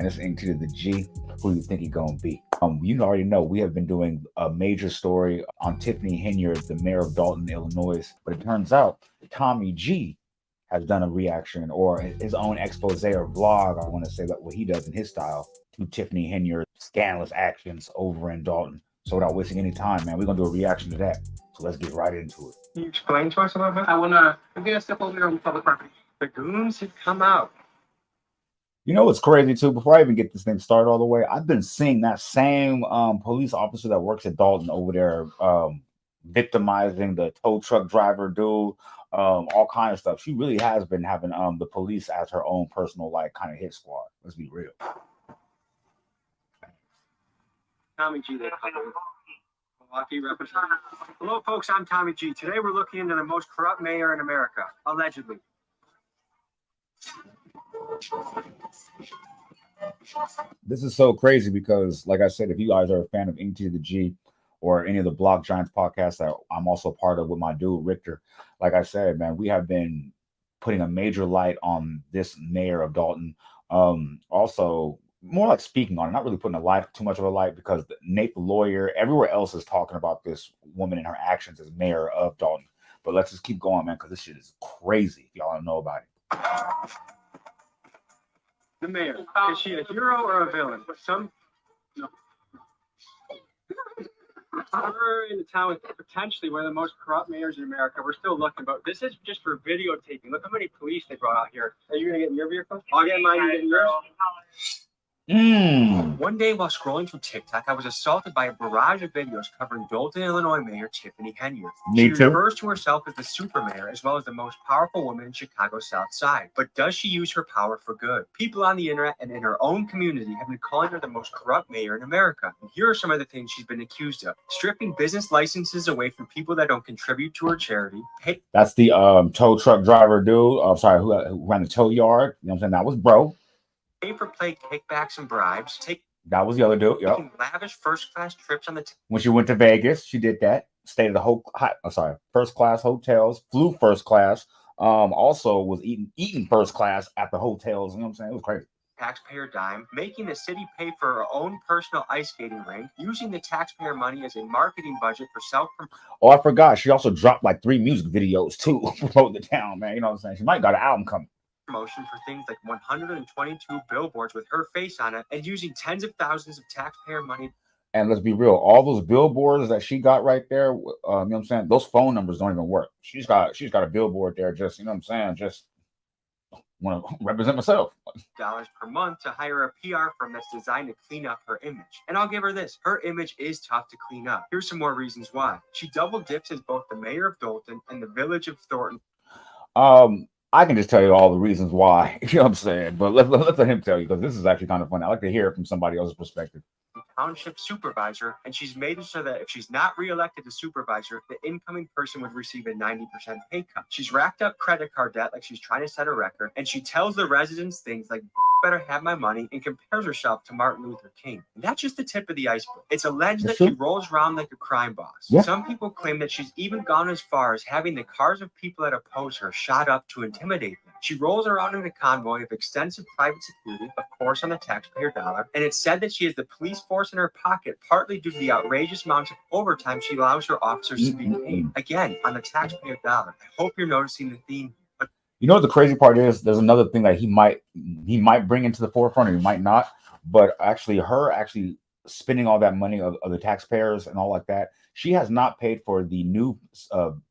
It's Ink to the G. Who you think he gonna be? You already know we have been doing a major story on Tiffany Henyard, the mayor of Dalton, Illinois. But it turns out Tommy G has done a reaction or his own expose or vlog. I want to say that what he does in his style to Tiffany Henyard's scandalous actions over in Dalton. So without wasting any time, man, we're gonna do a reaction to that. So let's get right into it. Can you explain to us a little bit? I wanna step over here on public property. The goons have come out. You know what's crazy too? Before I even get this thing started all the way, I've been seeing that same police officer that works at Dalton over there victimizing the tow truck driver dude, all kind of stuff. She really has been having the police as her own personal like kind of hit squad. Let's be real. Tommy G, there. Milwaukee representative. Hello, folks. I'm Tommy G. Today we're looking into the most corrupt mayor in America, allegedly. This is so crazy because, like I said, if you guys are a fan of Ink to the G or any of the Block Giants podcasts that I'm also part of with my dude Richter, like I said, man, we have been putting a major light on this mayor of Dalton. Also, more like speaking on it, not really putting too much of a light because Nate the lawyer, everywhere else is talking about this woman and her actions as mayor of Dalton. But let's just keep going, man, because this shit is crazy. If y'all don't know about it. The mayor, is she a hero or a villain? No. We're in the town with potentially one of the most corrupt mayors in America. We're still looking, but this is just for videotaping. Look how many police they brought out here. Are you gonna get in your vehicle? I'll get mine. You get in yours. One day while scrolling through TikTok, I was assaulted by a barrage of videos covering Dolton, Illinois Mayor Tiffany Henyard. She refers to herself as the super mayor as well as the most powerful woman in Chicago's South Side. But does she use her power for good? People on the internet and in her own community have been calling her the most corrupt mayor in America. And here are some of the things she's been accused of. Stripping business licenses away from people that don't contribute to her charity. That's the tow truck driver dude. I'm sorry, who ran the tow yard. You know what I'm saying? That was bro. Pay for play kickbacks and bribes. That was the other dude. Yep. Taking lavish first-class trips on the when she went to Vegas, she did that. Stayed at the first-class hotels. Flew first class. Also was eating first class at the hotels. You know what I'm saying? It was crazy. Taxpayer dime, making the city pay for her own personal ice skating rink, using the taxpayer money as a marketing budget for self-promotion. Oh, I forgot. She also dropped like 3 music videos too. Promote the town, man. You know what I'm saying? She might got an album coming. Promotion for things like 122 billboards with her face on it and using tens of thousands of taxpayer money. And let's be real, all those billboards that she got right there, you know what I'm saying? Those phone numbers don't even work. She's got a billboard there, just, you know what I'm saying? Just want to represent myself. Dollars per month to hire a PR firm that's designed to clean up her image. And I'll give her this, her image is tough to clean up. Here's some more reasons why. She double dips as both the mayor of Dolton and the village of Thornton. I can just tell you all the reasons why, you know what I'm saying? But let's let him tell you, because this is actually kind of funny. I like to hear it from somebody else's perspective. Township supervisor, and she's made it so that if she's not reelected as supervisor, the incoming person would receive a 90% pay cut. She's racked up credit card debt like she's trying to set a record, and she tells the residents things like, better have my money, and compares herself to Martin Luther King. And that's just the tip of the iceberg. It's alleged that she rolls around like a crime boss. Yeah. Some people claim that she's even gone as far as having the cars of people that oppose her shot up to intimidate them. She rolls around in a convoy of extensive private security, of course on the taxpayer dollar, and it's said that she has the police force in her pocket, partly due to the outrageous amounts of overtime she allows her officers to be paid, again, on the taxpayer dollar. I hope you're noticing the theme. You know what the crazy part is? There's another thing that he might bring into the forefront, or he might not. But actually, her spending all that money of the taxpayers and all like that, she has not paid for the new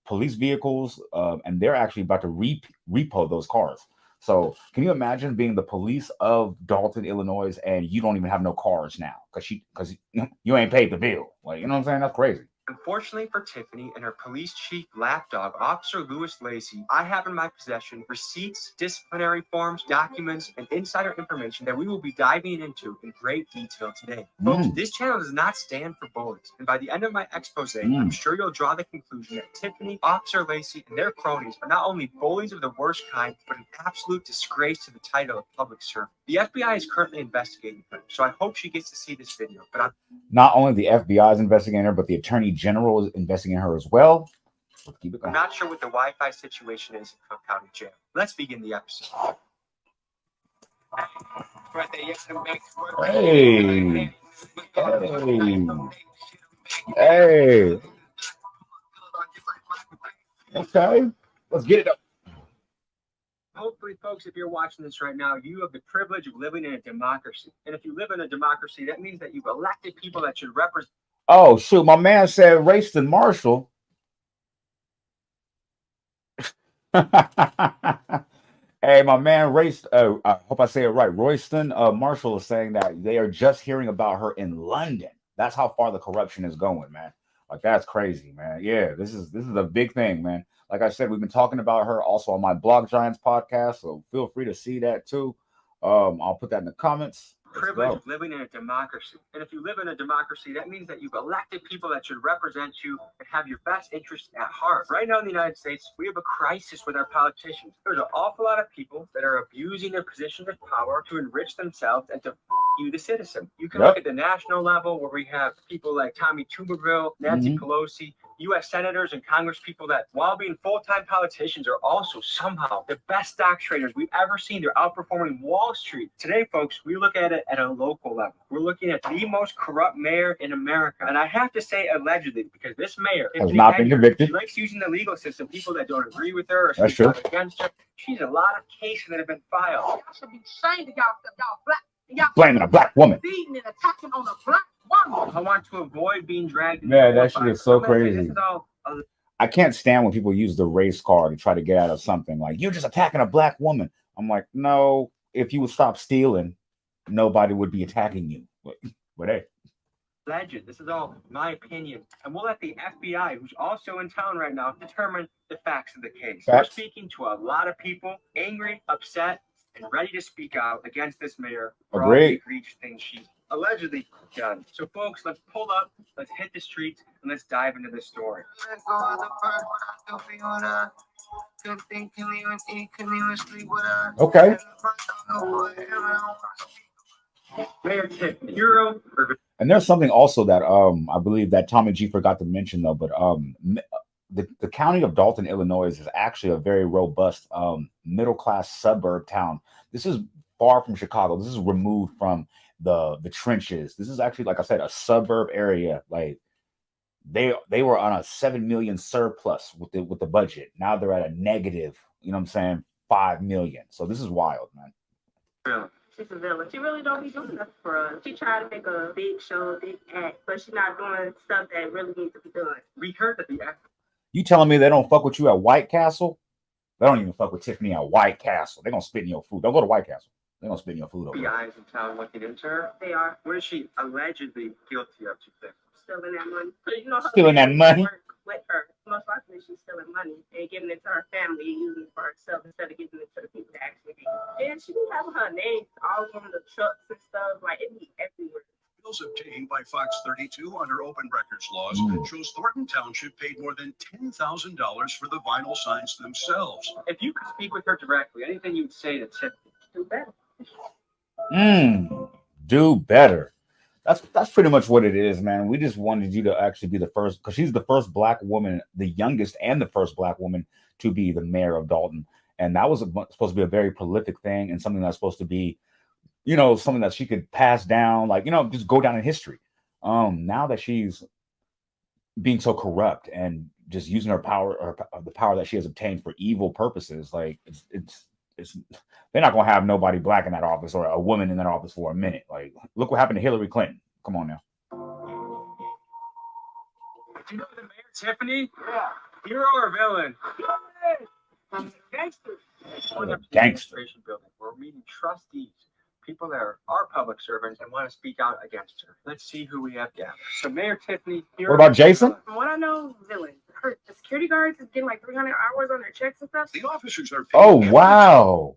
police vehicles, and they're actually about to repo those cars. So can you imagine being the police of Dalton, Illinois, and you don't even have no cars now because you ain't paid the bill? Like, you know what I'm saying? That's crazy. Unfortunately for Tiffany and her police chief lapdog, Officer Lacy, I have in my possession receipts, disciplinary forms, documents, and insider information that we will be diving into in great detail today. Folks, this channel does not stand for bullies, and by the end of my expose, I'm sure you'll draw the conclusion that Tiffany, Officer Lacy, and their cronies are not only bullies of the worst kind, but an absolute disgrace to the title of public servant. The FBI is currently investigating her, so I hope she gets to see this video. But not only the FBI is investigating her, but the Attorney General is investigating her as well. Let's keep it going. I'm not sure what the Wi-Fi situation is in Cook County Jail. Let's begin the episode. Hey. Hey. Okay. Let's get it up. Hopefully, folks, if you're watching this right now, you have the privilege of living in a democracy. And if you live in a democracy, that means that you've elected people that should represent. Oh, shoot. My man said Rayston Marshall. Hey, my man, I hope I say it right. Royston Marshall is saying that they are just hearing about her in London. That's how far the corruption is going, man. Like, that's crazy, man. Yeah, this is a big thing, man. Like I said, we've been talking about her also on my Block Giants podcast, so feel free to see that too. I'll put that in the comments. Privilege of living in a democracy. And if you live in a democracy, that means that you've elected people that should represent you and have your best interests at heart. Right now in the United States, we have a crisis with our politicians. There's an awful lot of people that are abusing their positions of power to enrich themselves and to you, the citizen. You can look at the national level where we have people like Tommy Tuberville, Nancy Pelosi, U.S. senators and Congress people that, while being full-time politicians, are also somehow the best stock traders we've ever seen. They're outperforming Wall Street. Today, folks, we look at it at a local level. We're looking at the most corrupt mayor in America. And I have to say allegedly, because this mayor has not been convicted. She likes using the legal system. People that don't agree with her or speak out against her. She's a lot of cases that have been filed. Y'all should be ashamed of y'all black. Y'all blaming a black woman. Beating and attacking on a black woman. I want to avoid being dragged. Yeah, that shit is so crazy. I can't stand when people use the race card to try to get out of something. Like, you're just attacking a black woman. I'm like, no, if you would stop stealing, nobody would be attacking you. But hey. Legend. This is all my opinion. And we'll let the FBI, who's also in town right now, determine the facts of the case. We're speaking to a lot of people, angry, upset, and ready to speak out against this mayor for all the egregious things she's allegedly done. So, folks, let's pull up, let's hit the streets, and let's dive into this story. Okay. Mayor Tiffany Henyard. And there's something also that I believe that Tommy G forgot to mention though, but the county of Dalton, Illinois is actually a very robust middle class suburb town. This is far from Chicago. This is removed from the trenches. This is actually, like I said, a suburb area. Like they were on a 7 million surplus with the budget. Now they're at a negative, you know what I'm saying, 5 million. So this is wild, man. Really? She's a villain. She really don't be doing nothing for us. She tried to make a big show, a big act, but she's not doing stuff that really needs to be done. We heard that the act. You telling me they don't fuck with you at White Castle? They don't even fuck with Tiffany at White Castle. They're gonna spit in your food. Don't go to White Castle. They're gonna spit in your food over there. FBI's in town looking into her. They are. What is she allegedly guilty of, you think? Stealing that money. You know, stealing that money? With her. Most likely she's stealing money and giving it to her family and using it for herself instead of giving it to the people that actually need it. And she be having her name all over the trucks and stuff. Like, it be everywhere. Bills obtained by Fox 32 under open records laws shows Thornton Township paid more than $10,000 for the vinyl signs themselves. If you could speak with her directly, anything you'd say to Tiffany? Do better. Do better. That's pretty much what it is, man. We just wanted you to actually be the first, because she's the first black woman, the youngest and the first black woman to be the mayor of Dalton. And that was supposed to be a very prolific thing and something that's supposed to be, you know, something that she could pass down, like, you know, just go down in history. Now that she's being so corrupt and just using her power, or the power that she has obtained for evil purposes, like it's they're not gonna have nobody black in that office or a woman in that office for a minute. Like, look what happened to Hillary Clinton. Come on now. Do you know the mayor, Tiffany? Yeah. Hero or villain? Gangster. Gangster. Building. We're meeting trustees, people that are public servants and want to speak out against her. Let's see who we have gathered. So, Mayor Tiffany. What about Jason? From what I know, villain. The security guards is getting like 300 hours on their checks and stuff. The officers are paid. Oh, wow.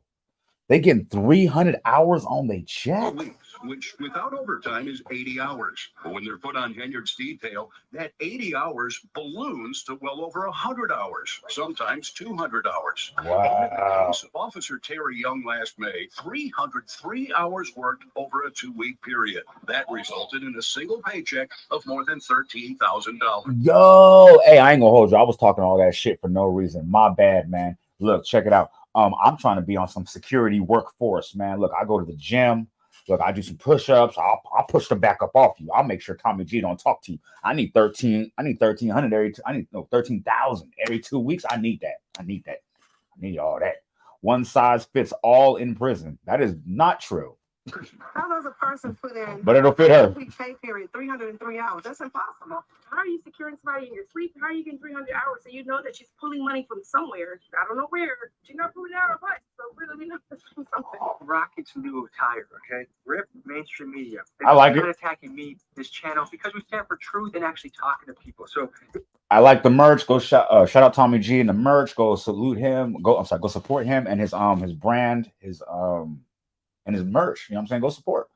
They getting 300 hours on their check? Weeks, which without overtime is 80 hours. But when they're put on Henyard's detail, that 80 hours balloons to well over 100 hours, sometimes 200 hours. Wow. Officer Terry Young last May, 303 hours worked over a 2-week period. That resulted in a single paycheck of more than $13,000. Yo, hey, I ain't gonna hold you. I was talking all that shit for no reason. My bad, man. Look, check it out. I'm trying to be on some security workforce, man. Look, I go to the gym. Look, I do some push-ups. I'll push them back up off you. I'll make sure Tommy G don't talk to you. I need 1300 13,000 every 2 weeks. I need that. I need all that. One size fits all in prison. That is not true. How does a person put in But it'll fit her. week pay period 303 hours? That's impossible. How are you securing somebody in your sleep? How are you getting 300 hours? So you know that she's pulling money from somewhere. I don't know where. She's not pulling out of what. So really, we know it's from something. Rockets new attire, okay? Rip mainstream media. I like it. Not attacking me, this channel, because we stand for truth and actually talking to people. So I like the merch. Go shout out Tommy G and the merch. Go salute him. Go support him and his brand, and his merch. You know what I'm saying? Go support.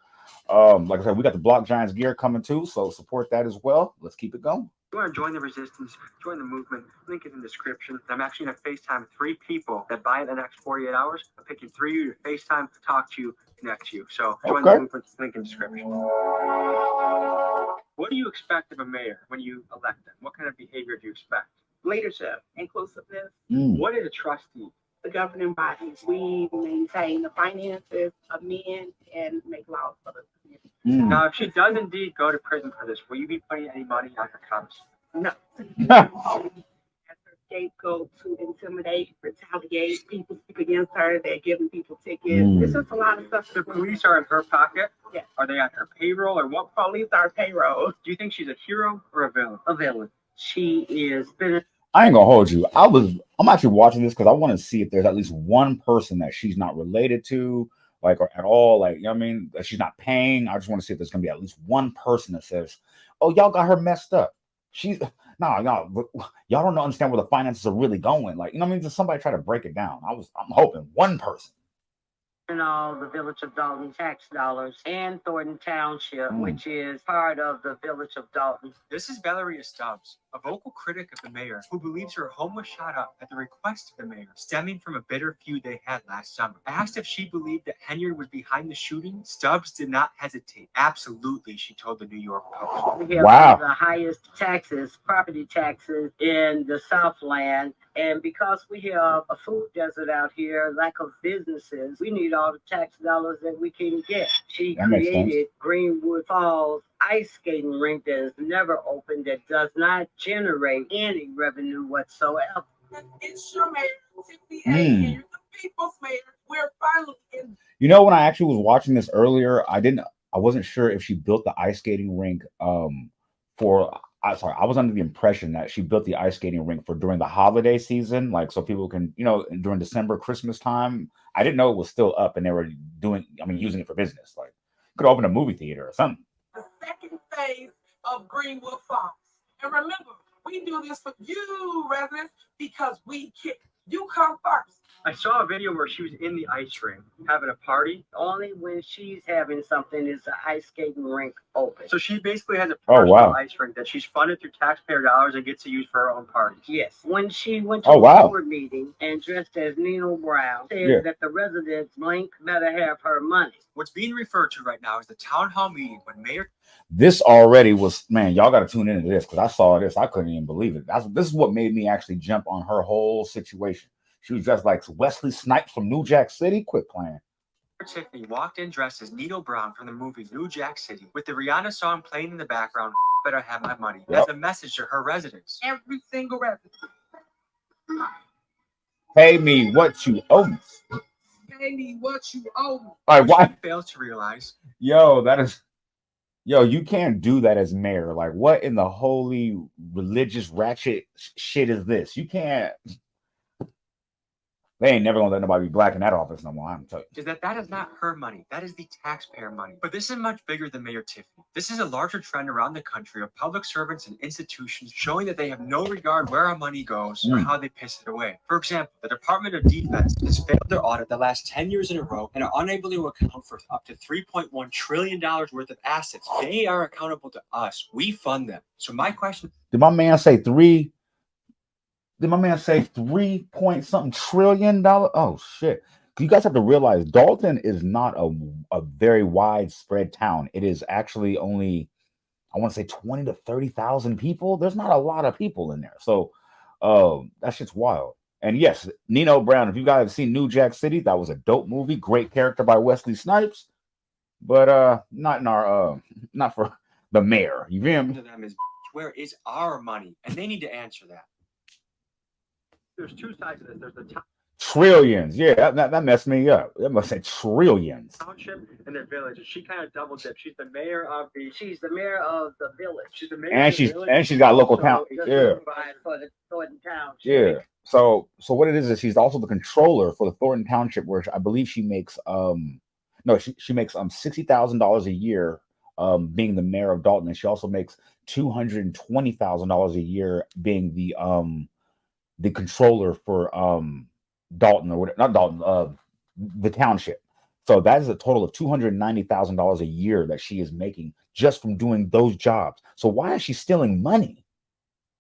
Like I said, we got the Block Giants gear coming too, so support that as well. Let's keep it going. if you want to join the resistance, join the movement, link is in the description. I'm actually going to FaceTime 3 people that buy it in the next 48 hours. I'm picking 3 of you to FaceTime, talk to you, connect to you. So join the movement, link in the description. What do you expect of a mayor when you elect them? What kind of behavior do you expect? Leadership, inclusiveness, What is a trustee? the governing bodies. We maintain the finances of men and make laws for the community. Now, if she does indeed go to prison for this, will you be putting any money on her cubs? No. As her scapegoat to intimidate, retaliate, people speak against her, they're giving people tickets. It's just a lot of stuff. The police are in her pocket? Yes. Are they on her payroll or what? Police are payroll. Do you think she's a hero or a villain? A villain. She is finished. I ain't gonna hold you. I'm actually watching this because I want to see if there's at least one person that she's not related to, like, or at all, like, you know what I mean, that she's not paying. I just want to see if there's gonna be at least one person that says, "Oh, y'all got her messed up." She's y'all don't understand where the finances are really going. Like, you know what I mean? Just somebody try to break it down. I'm hoping one person. And all the village of Dalton tax dollars and Thornton Township, which is part of the village of Dalton. This is Valeria Stubbs, a vocal critic of the mayor who believes her home was shot up at the request of the mayor, stemming from a bitter feud they had last summer. Asked if she believed that Henyard was behind the shooting, Stubbs did not hesitate. Absolutely, she told the New York Post. We have Wow. the highest taxes, property taxes in the Southland. And because we have a food desert out here, lack of businesses, we need all the tax dollars that we can get. She That makes sense. created Greenwood Falls ice skating rink that is never open, that does not generate any revenue whatsoever. It's your mayor, Tiffany Henyard, the people's mayor. We're finally in. You know, when I actually was watching this earlier, I wasn't sure if she built the ice skating rink I was under the impression that she built the ice skating rink for during the holiday season, like so people can, during December, Christmas time. I didn't know it was still up and they were using it for business. Like, could open a movie theater or something. The second phase of Greenwood Falls. And remember, we do this for you, residents, because we care. You come first. I saw a video where she was in the ice rink having a party. Only when she's having something is the ice skating rink open. So she basically has a Oh, personal wow. ice rink that she's funded through taxpayer dollars and gets to use for her own parties. Yes. When she went to Oh, a wow. board meeting and dressed as Nino Brown, said Yeah. that the residents blink better have her money. What's being referred to right now is the town hall meeting when Mayor This already was, man, y'all got to tune into this because I saw this. I couldn't even believe it. This is what made me actually jump on her whole situation. She was just like Wesley Snipes from New Jack City. Quit playing. Tiffany walked in dressed as Nino Brown from the movie New Jack City with the Rihanna song playing in the background, Better Have My Money, Yep. as a message to her residents. Every single resident. Pay me what you owe me. Pay me what you owe me. All right, why? She fails to realize You can't do that as mayor. Like, what in the holy religious ratchet shit is this? You can't. They ain't never gonna let nobody be black in that office no more. I'm telling you. is that is not her money. That is the taxpayer money. But this is much bigger than Mayor Tiffany. This is a larger trend around the country of public servants and institutions showing that they have no regard where our money goes or how they piss it away. For example, the Department of Defense has failed their audit the last 10 years in a row and are unable to account for up to $3.1 trillion worth of assets. They are accountable to us. We fund them. So my question Did my man say 3 point something $trillion? Oh shit. You guys have to realize Dalton is not a very widespread town. It is actually only, I want to say 20 to 30,000 people. There's not a lot of people in there. So that shit's wild. And yes, Nino Brown, if you guys have seen New Jack City, that was a dope movie. Great character by Wesley Snipes. But not in our not for the mayor. You feel me? To them is, where is our money? And they need to answer that. There's two sides of this. There's the Trillions. Yeah, that messed me up. That must say trillions. township and their village. And she kind of double dipped. She's the mayor of the village. She's the mayor And of the she's village. got local Also town. a Yeah. For the Thornton Township. Yeah. So what it is she's also the controller for the Thornton Township, where I believe she makes she makes $60,000 a year being the mayor of Dalton, and she also makes $220,000 a year being the controller for Dalton, or whatever, not Dalton, the township. So that is a total of $290,000 a year that she is making just from doing those jobs. So why is she stealing money?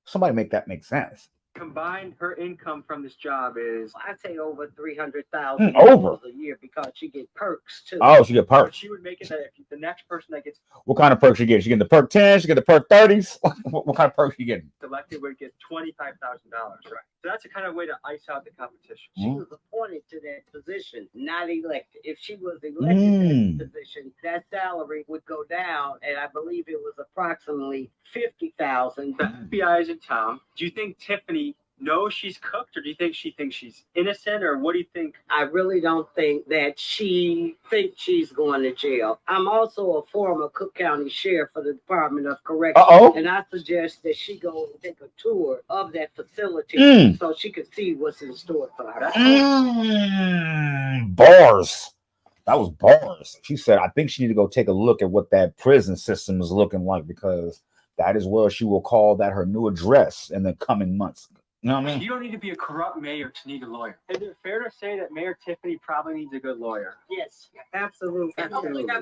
Somebody make that make sense. Combined, her income from this job is, I'd say over $300,000 over a year, because she get perks too. Oh, she get perks. she would make it that if the next person that gets What kind of perks she get? She get the perk 10, she get the perk 30s. What kind of perks she getting? elected would get $25,000, right? So that's a kind of way to ice out the competition. She was appointed to that position, not elected. If she was elected to that position, that salary would go down, and I believe it was approximately $50,000. The FBI is in town. Do you think Tiffany knows she's cooked, or do you think she thinks she's innocent, or what do you think? I really don't think that she thinks she's going to jail. I'm also a former Cook County Sheriff for the Department of Corrections. And I suggest that she go and take a tour of that facility so she can see what's in store for her. Bars. That was bars. She said, I think she need to go take a look at what that prison system is looking like, because that is where she will call that her new address in the coming months. You know what I mean? You don't need to be a corrupt mayor to need a lawyer. Is it fair to say that Mayor Tiffany probably needs a good lawyer? Yes, absolutely.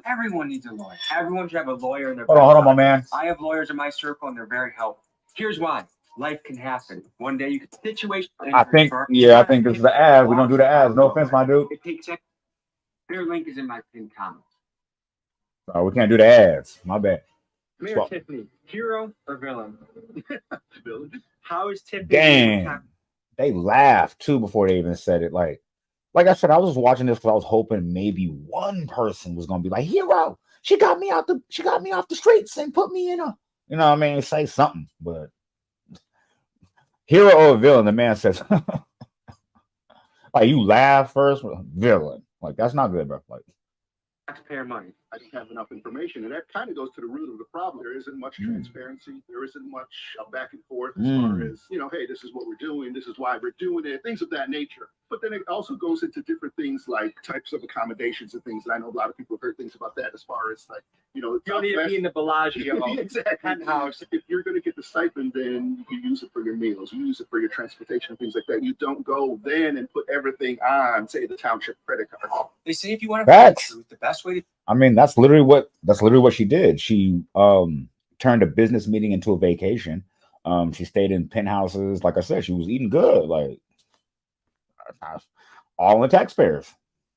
Everyone needs a lawyer. Everyone should have a lawyer in their Hold on, my man. I have lawyers in my circle, and they're very helpful. Here's why. Life can happen. One day you can situation. I think this is the ad. We don't do the ads. No offense, my dude. Their link is in my pinned comments. Oh, we can't do the ads. My bad. Mayor Tiffany, hero or villain? Villain. How is Tiffany? Damn. They laughed too before they even said it. Like I said, I was just watching this because I was hoping maybe one person was gonna be like, hero. She got me off the streets and put me in a, you know what I mean, say something. But hero or villain, the man says, like, you laugh first, villain. Like, that's not good, bro. Like, taxpayer money. I don't have enough information, and that kind of goes to the root of the problem. There isn't much transparency. There isn't much back and forth as far as, hey, this is what we're doing. This is why we're doing it. Things of that nature. But then it also goes into different things like types of accommodations and things. And I know a lot of people have heard things about that as far as like, you don't need to be in the Bellagio exactly. penthouse. If you're going to get the stipend, then you use it for your meals. You use it for your transportation, things like that. You don't go then and put everything on, say, the township credit card. They say if you want to find the truth, the best way to. I mean, that's literally what she did. She turned a business meeting into a vacation. She stayed in penthouses. Like I said, she was eating good. Like, all in the taxpayers.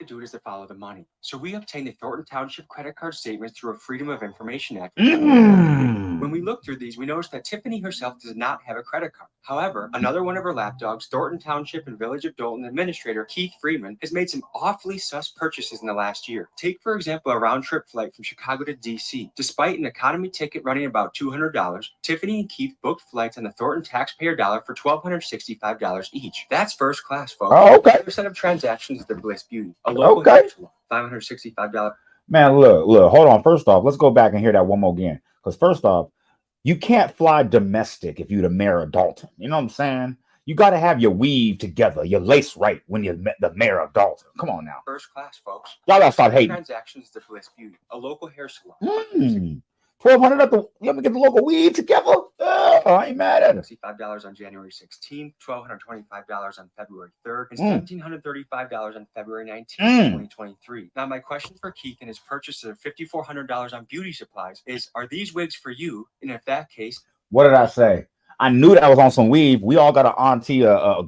Do it is to follow the money. So we obtained the Thornton Township credit card statements through a Freedom of Information Act. When we looked through these, we noticed that Tiffany herself does not have a credit card. However, another one of her lapdogs, Thornton Township and Village of Dolton Administrator Keith Freeman, has made some awfully sus purchases in the last year. Take, for example, a round-trip flight from Chicago to DC. Despite an economy ticket running about $200, Tiffany and Keith booked flights on the Thornton taxpayer dollar for $1,265 each. That's first class, folks. Oh, okay. Another set of transactions is the Bliss Beauty. A local $565. Man, look, hold on. First off, let's go back and hear that one more again. Because first off, you can't fly domestic if you're the mayor of Dalton. You know what I'm saying? You got to have your weave together, your lace right when you're the mayor of Dalton. Come on now. First class, folks. Y'all got to stop hating. Transactions is the Bliss Beauty, a local hair salon. $1,200 at the, you ever get the local weave together? I ain't mad at it. $65 on January 16th, $1,225 on February 3rd, and $1,735 on February 19th, 2023. Now, my question for Keith and his purchase of $5,400 on beauty supplies is, are these wigs for you? And if that case, what did I say? I knew that I was on some weave. We all got an auntie, a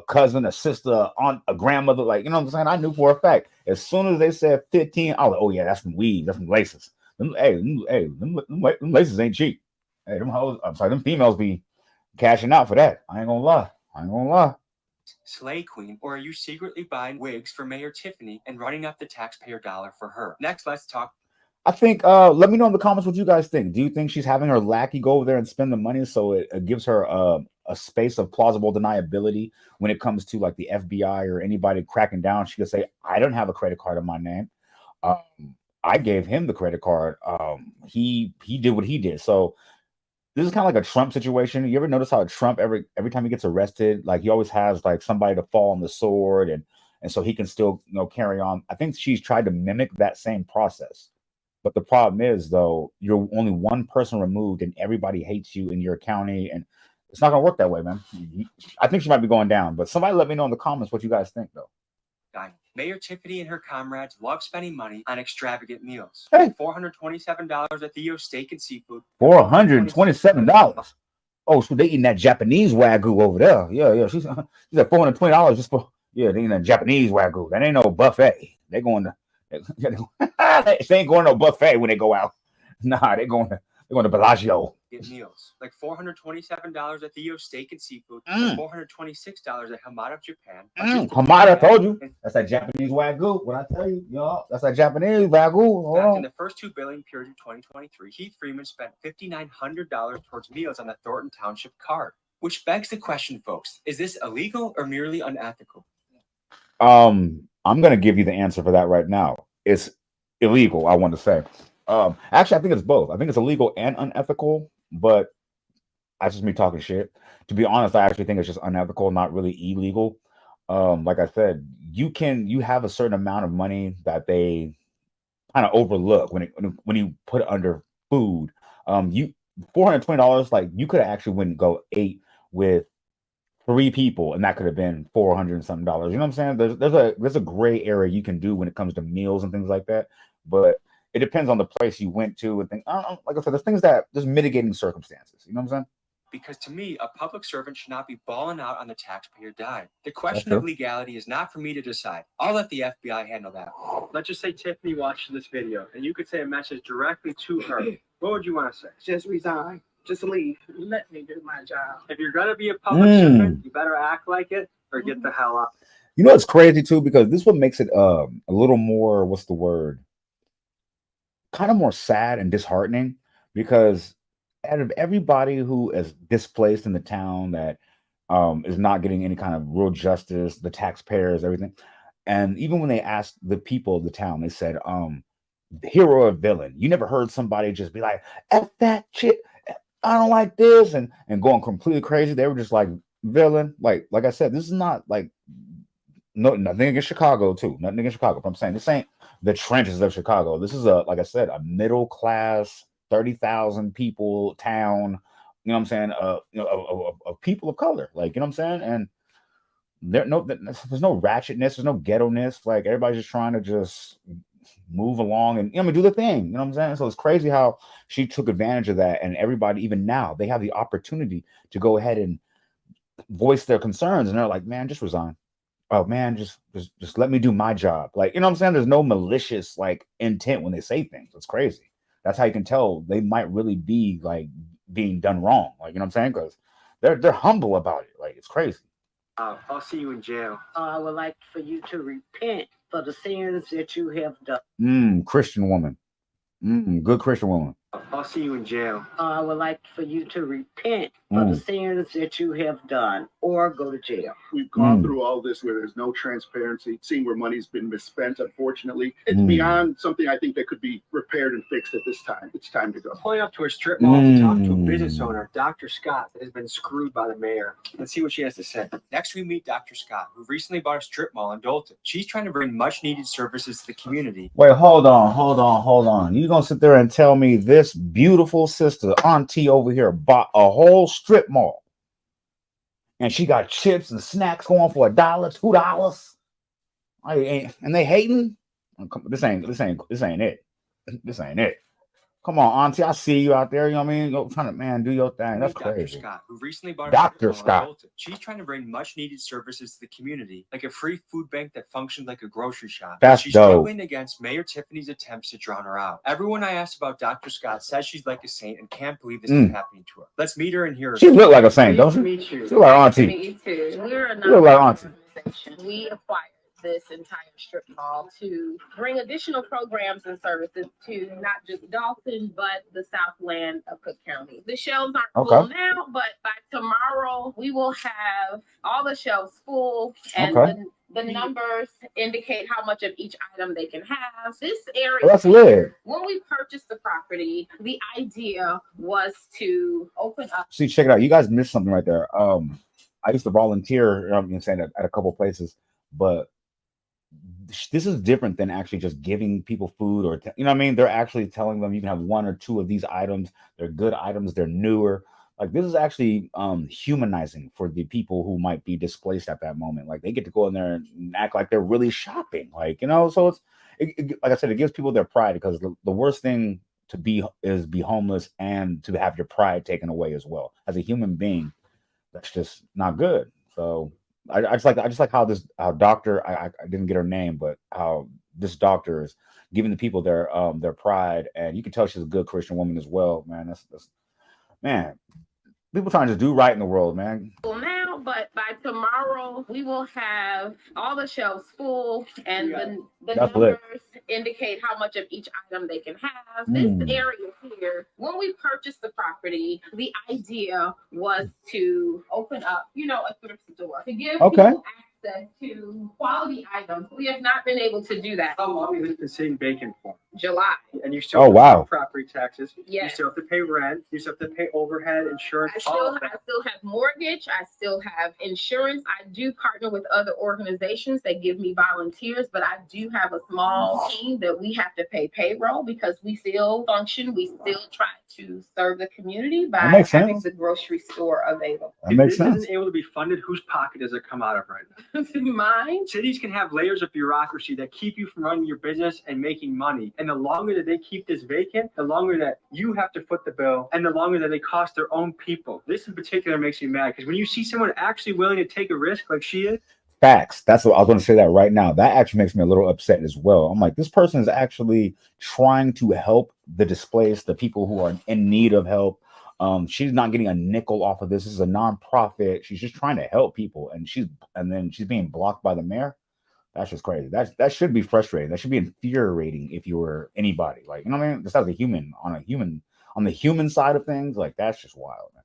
cousin, a sister, aunt, a grandmother. Like, you know what I'm saying? I knew for a fact. As soon as they said 15, I was like, oh yeah, that's some weave. That's some laces. Them laces ain't cheap. Hey, them hoes, I'm sorry, them females be cashing out for that. I ain't gonna lie. Slay Queen, or are you secretly buying wigs for Mayor Tiffany and running up the taxpayer dollar for her? Next, let's talk. I think, let me know in the comments what you guys think. Do you think she's having her lackey go over there and spend the money so it gives her a space of plausible deniability when it comes to like the FBI or anybody cracking down? She could say, I don't have a credit card in my name. I gave him the credit card. He did what he did. So this is kind of like a Trump situation. You ever notice how Trump, every time he gets arrested, like he always has like somebody to fall on the sword and so he can still, carry on. I think she's tried to mimic that same process. But the problem is, though, you're only one person removed and everybody hates you in your county. And it's not going to work that way, man. I think she might be going down. But somebody let me know in the comments what you guys think, though. Mayor Tiffany and her comrades love spending money on extravagant meals. Hey. $427 at Theo Steak and Seafood. $427. Oh, so they eating that Japanese Wagyu over there. Yeah. She's at $420 just for, they eating that Japanese Wagyu. That ain't no buffet. They going to... they ain't going to no buffet when they go out. Nah, they're going to Bellagio. Get meals like $427 at Theo Steak and Seafood, $426 at Hamada, Japan. Hamada, I told you. That's that Japanese Wagyu. What I tell you, that's that Japanese Wagyu. Back in the first two billing periods of 2023, Heath Freeman spent $5,900 towards meals on the Thornton Township card. Which begs the question, folks: is this illegal or merely unethical? I'm going to give you the answer for that right now. It's illegal, I want to say. Actually, I think it's both. I think it's illegal and unethical, but that's just me talking shit. To be honest, I actually think it's just unethical, not really illegal. Like I said, you have a certain amount of money that they kind of overlook when you put it under food. You $420, like you could have actually went and go ate with 3 people, and that could have been $400 and something. You know what I'm saying? There's a gray area you can do when it comes to meals and things like that, but it depends on the place you went to and things. Like I said, there's mitigating circumstances. You know what I'm saying? Because to me, a public servant should not be balling out on the taxpayer dime. The question of legality is not for me to decide. I'll let the FBI handle that. Let's just say Tiffany watched this video, and you could say a message directly to her. What would you want to say? Just resign. Just leave. Let me do my job. If you're going to be a public servant, you better act like it or get the hell out. You know, it's crazy, too, because this what makes it a little more, what's the word? Kind of more sad and disheartening, because out of everybody who is displaced in the town that is not getting any kind of real justice, the taxpayers, everything. And even when they asked the people of the town, they said, hero or villain. You never heard somebody just be like, F that shit. I don't like this, and going completely crazy. They were just like villain. Like I said, this is not like nothing against Chicago too. Nothing against Chicago. But I'm saying this ain't the trenches of Chicago. This is like I said, a middle class, 30,000 people town. You know what I'm saying? Of people of color. Like, you know what I'm saying? And there's no ratchetness. There's no ghetto-ness. Like everybody's just trying to just move along and do the thing. You know what I'm saying? So it's crazy how she took advantage of that, and everybody, even now, they have the opportunity to go ahead and voice their concerns, and they're like, man, just resign. Oh man, just let me do my job. Like, you know what I'm saying? There's no malicious like intent when they say things. It's crazy. That's how you can tell they might really be like being done wrong. Like, you know what I'm saying? Because they're humble about it. Like, it's crazy. I'll see you in jail. I would like for you to repent for the sins that you have done. Christian woman. Good Christian woman. I'll see you in jail. I would like for you to repent for the sins that you have done, or go to jail. We've gone through all this where there's no transparency, seeing where money's been misspent, unfortunately. It's beyond something I think that could be repaired and fixed at this time. It's time to go. Pulling up to a strip mall to talk to a business owner, Dr. Scott, that has been screwed by the mayor. Let's see what she has to say. Next, we meet Dr. Scott, who recently bought a strip mall in Dolton. She's trying to bring much-needed services to the community. Wait, hold on. You gonna sit there and tell me this beautiful sister, auntie over here, bought a whole strip mall, and she got chips and snacks going for $1, $2? And they hating? This ain't it. This ain't it. Come on, Auntie. I see you out there. You know what I mean? Go trying to, man, do your thing. That's Dr. crazy. Scott, who recently bought a Dr. home in Scott. Dolton. She's trying to bring much needed services to the community, like a free food bank that functions like a grocery shop. That's She's dope. struggling against Mayor Tiffany's attempts to drown her out. Everyone I asked about Dr. Scott says she's like a saint and can't believe this is happening to her. Let's meet her and hear her. She look like a saint, don't she? Meet you. She look like Auntie. Me too. We're a You look like Auntie. organization. We acquired this entire strip mall to bring additional programs and services to not just Dalton, but the Southland of Cook County. The shelves aren't full now, but by tomorrow we will have all the shelves full, and the numbers indicate how much of each item they can have. This area, That's lit. when we purchased the property, the idea was to open up. See, check it out. You guys missed something right there. I used to volunteer, I'm saying at a couple of places, but this is different than actually just giving people food or, you know what I mean? They're actually telling them you can have one or two of these items. They're good items. They're newer. Like, this is actually humanizing for the people who might be displaced at that moment. Like, they get to go in there and act like they're really shopping. Like, you know, so like I said, it gives people their pride, because the worst thing to be is be homeless and to have your pride taken away as well. As a human being, that's just not good. So I just like how doctor, I didn't get her name, but how this doctor is giving the people their pride, and you can tell she's a good Christian woman as well, man. That's man, people trying to do right in the world, man. Well, now, but by tomorrow we will have all the shelves full, and the numbers indicate how much of each item they can have. This area here, when we purchased the property, the idea was to open up, a thrift store to give people access to quality items. We have not been able to do that. How long has it been sitting vacant for? July. And you still have to pay property taxes. Yes. You still have to pay rent. You still have to pay overhead, insurance. I still have mortgage. I still have insurance. I do partner with other organizations that give me volunteers, but I do have a small team that we have to pay payroll, because we still function. We still try to serve the community by having the grocery store available. That makes sense. If this isn't able to be funded, whose pocket does it come out of right now? Mine. Cities can have layers of bureaucracy that keep you from running your business and making money. And the longer that they keep this vacant, the longer that you have to foot the bill, and the longer that they cost their own people. This in particular makes me mad, because when you see someone actually willing to take a risk like she is. Facts. That's what I was going to say that right now. That actually makes me a little upset as well. I'm like, this person is actually trying to help the displaced, the people who are in need of help. She's not getting a nickel off of this. This is a nonprofit. She's just trying to help people, and then she's being blocked by the mayor. That's just crazy. That should be frustrating. That should be infuriating if you were anybody. Like, you know what I mean? Just as a human, on the human side of things, like, that's just wild, man.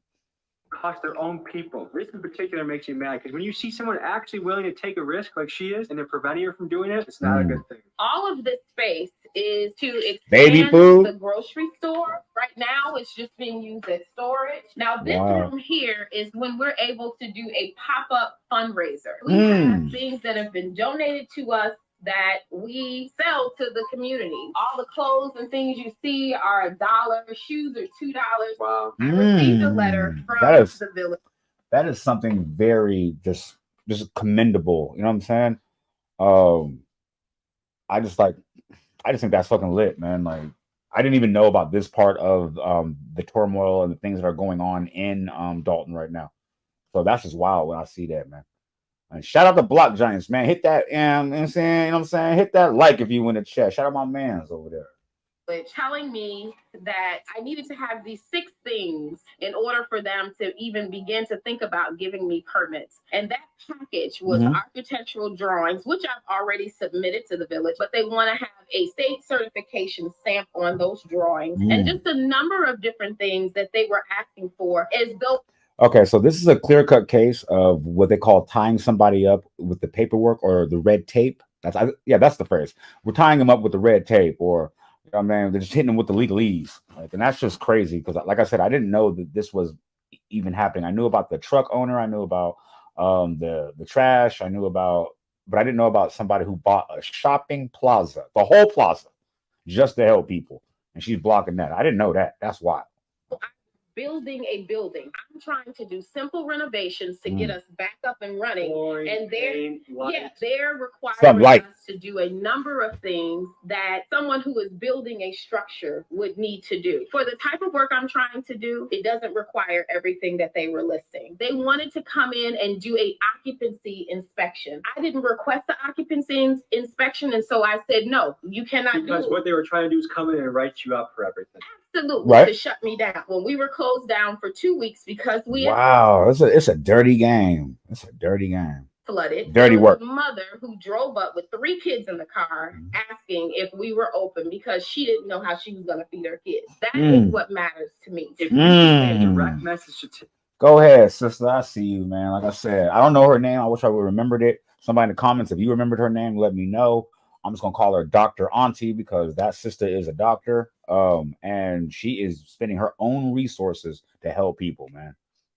Cost their own people. This in particular makes me mad, because when you see someone actually willing to take a risk like she is, and they're preventing her from doing it, it's not a good thing. All of this space is to expand baby food, the grocery store. Right now, it's just being used as storage. Now, this room here is when we're able to do a pop-up fundraiser. We have things that have been donated to us that we sell to the community. All the clothes and things you see are $1. Shoes are $2. Wow. I received a letter from the village. That is something very just commendable. You know what I'm saying? I just think that's fucking lit, man. Like, I didn't even know about this part of the turmoil and the things that are going on in Dalton right now. So that's just wild when I see that, man. And shout out to Block Giants, man. Hit that, you know what I'm saying? Hit that like if you win the chat. Shout out my mans over there. Telling me that I needed to have these 6 things in order for them to even begin to think about giving me permits. And that package was architectural drawings, which I've already submitted to the village, but they want to have a state certification stamp on those drawings, and just a number of different things that they were asking for, as though. Okay, so this is a clear-cut case of what they call tying somebody up with the paperwork or the red tape. That's the phrase. We're tying them up with the red tape, or I mean, they're just hitting them with the legalese. Like, and that's just crazy, because, like I said, I didn't know that this was even happening. I knew about the truck owner. I knew about the trash. I knew about, but I didn't know about somebody who bought a shopping plaza, the whole plaza, just to help people. And she's blocking that. I didn't know that. That's wild. building a building. I'm trying to do simple renovations to get us back up and running. And they're requiring us to do a number of things that someone who is building a structure would need to do. For the type of work I'm trying to do, it doesn't require everything that they were listing. They wanted to come in and do a occupancy inspection. I didn't request the occupancy inspection, and so I said, no, you cannot do it. Because what they were trying to do is come in and write you up for everything. Absolutely, right? To shut me down. When we were closed down for 2 weeks because we it's a dirty game. It's a dirty game. Flooded. Dirty work. Mother who drove up with 3 kids in the car asking if we were open because she didn't know how she was going to feed her kids. That is what matters to me. If you send a direct message to go ahead, sister. I see you, man. Like I said, I don't know her name. I wish I would have remembered it. Somebody in the comments, if you remembered her name, let me know. I'm just gonna call her Dr. Auntie because that sister is a doctor. And she is spending her own resources to help people, man.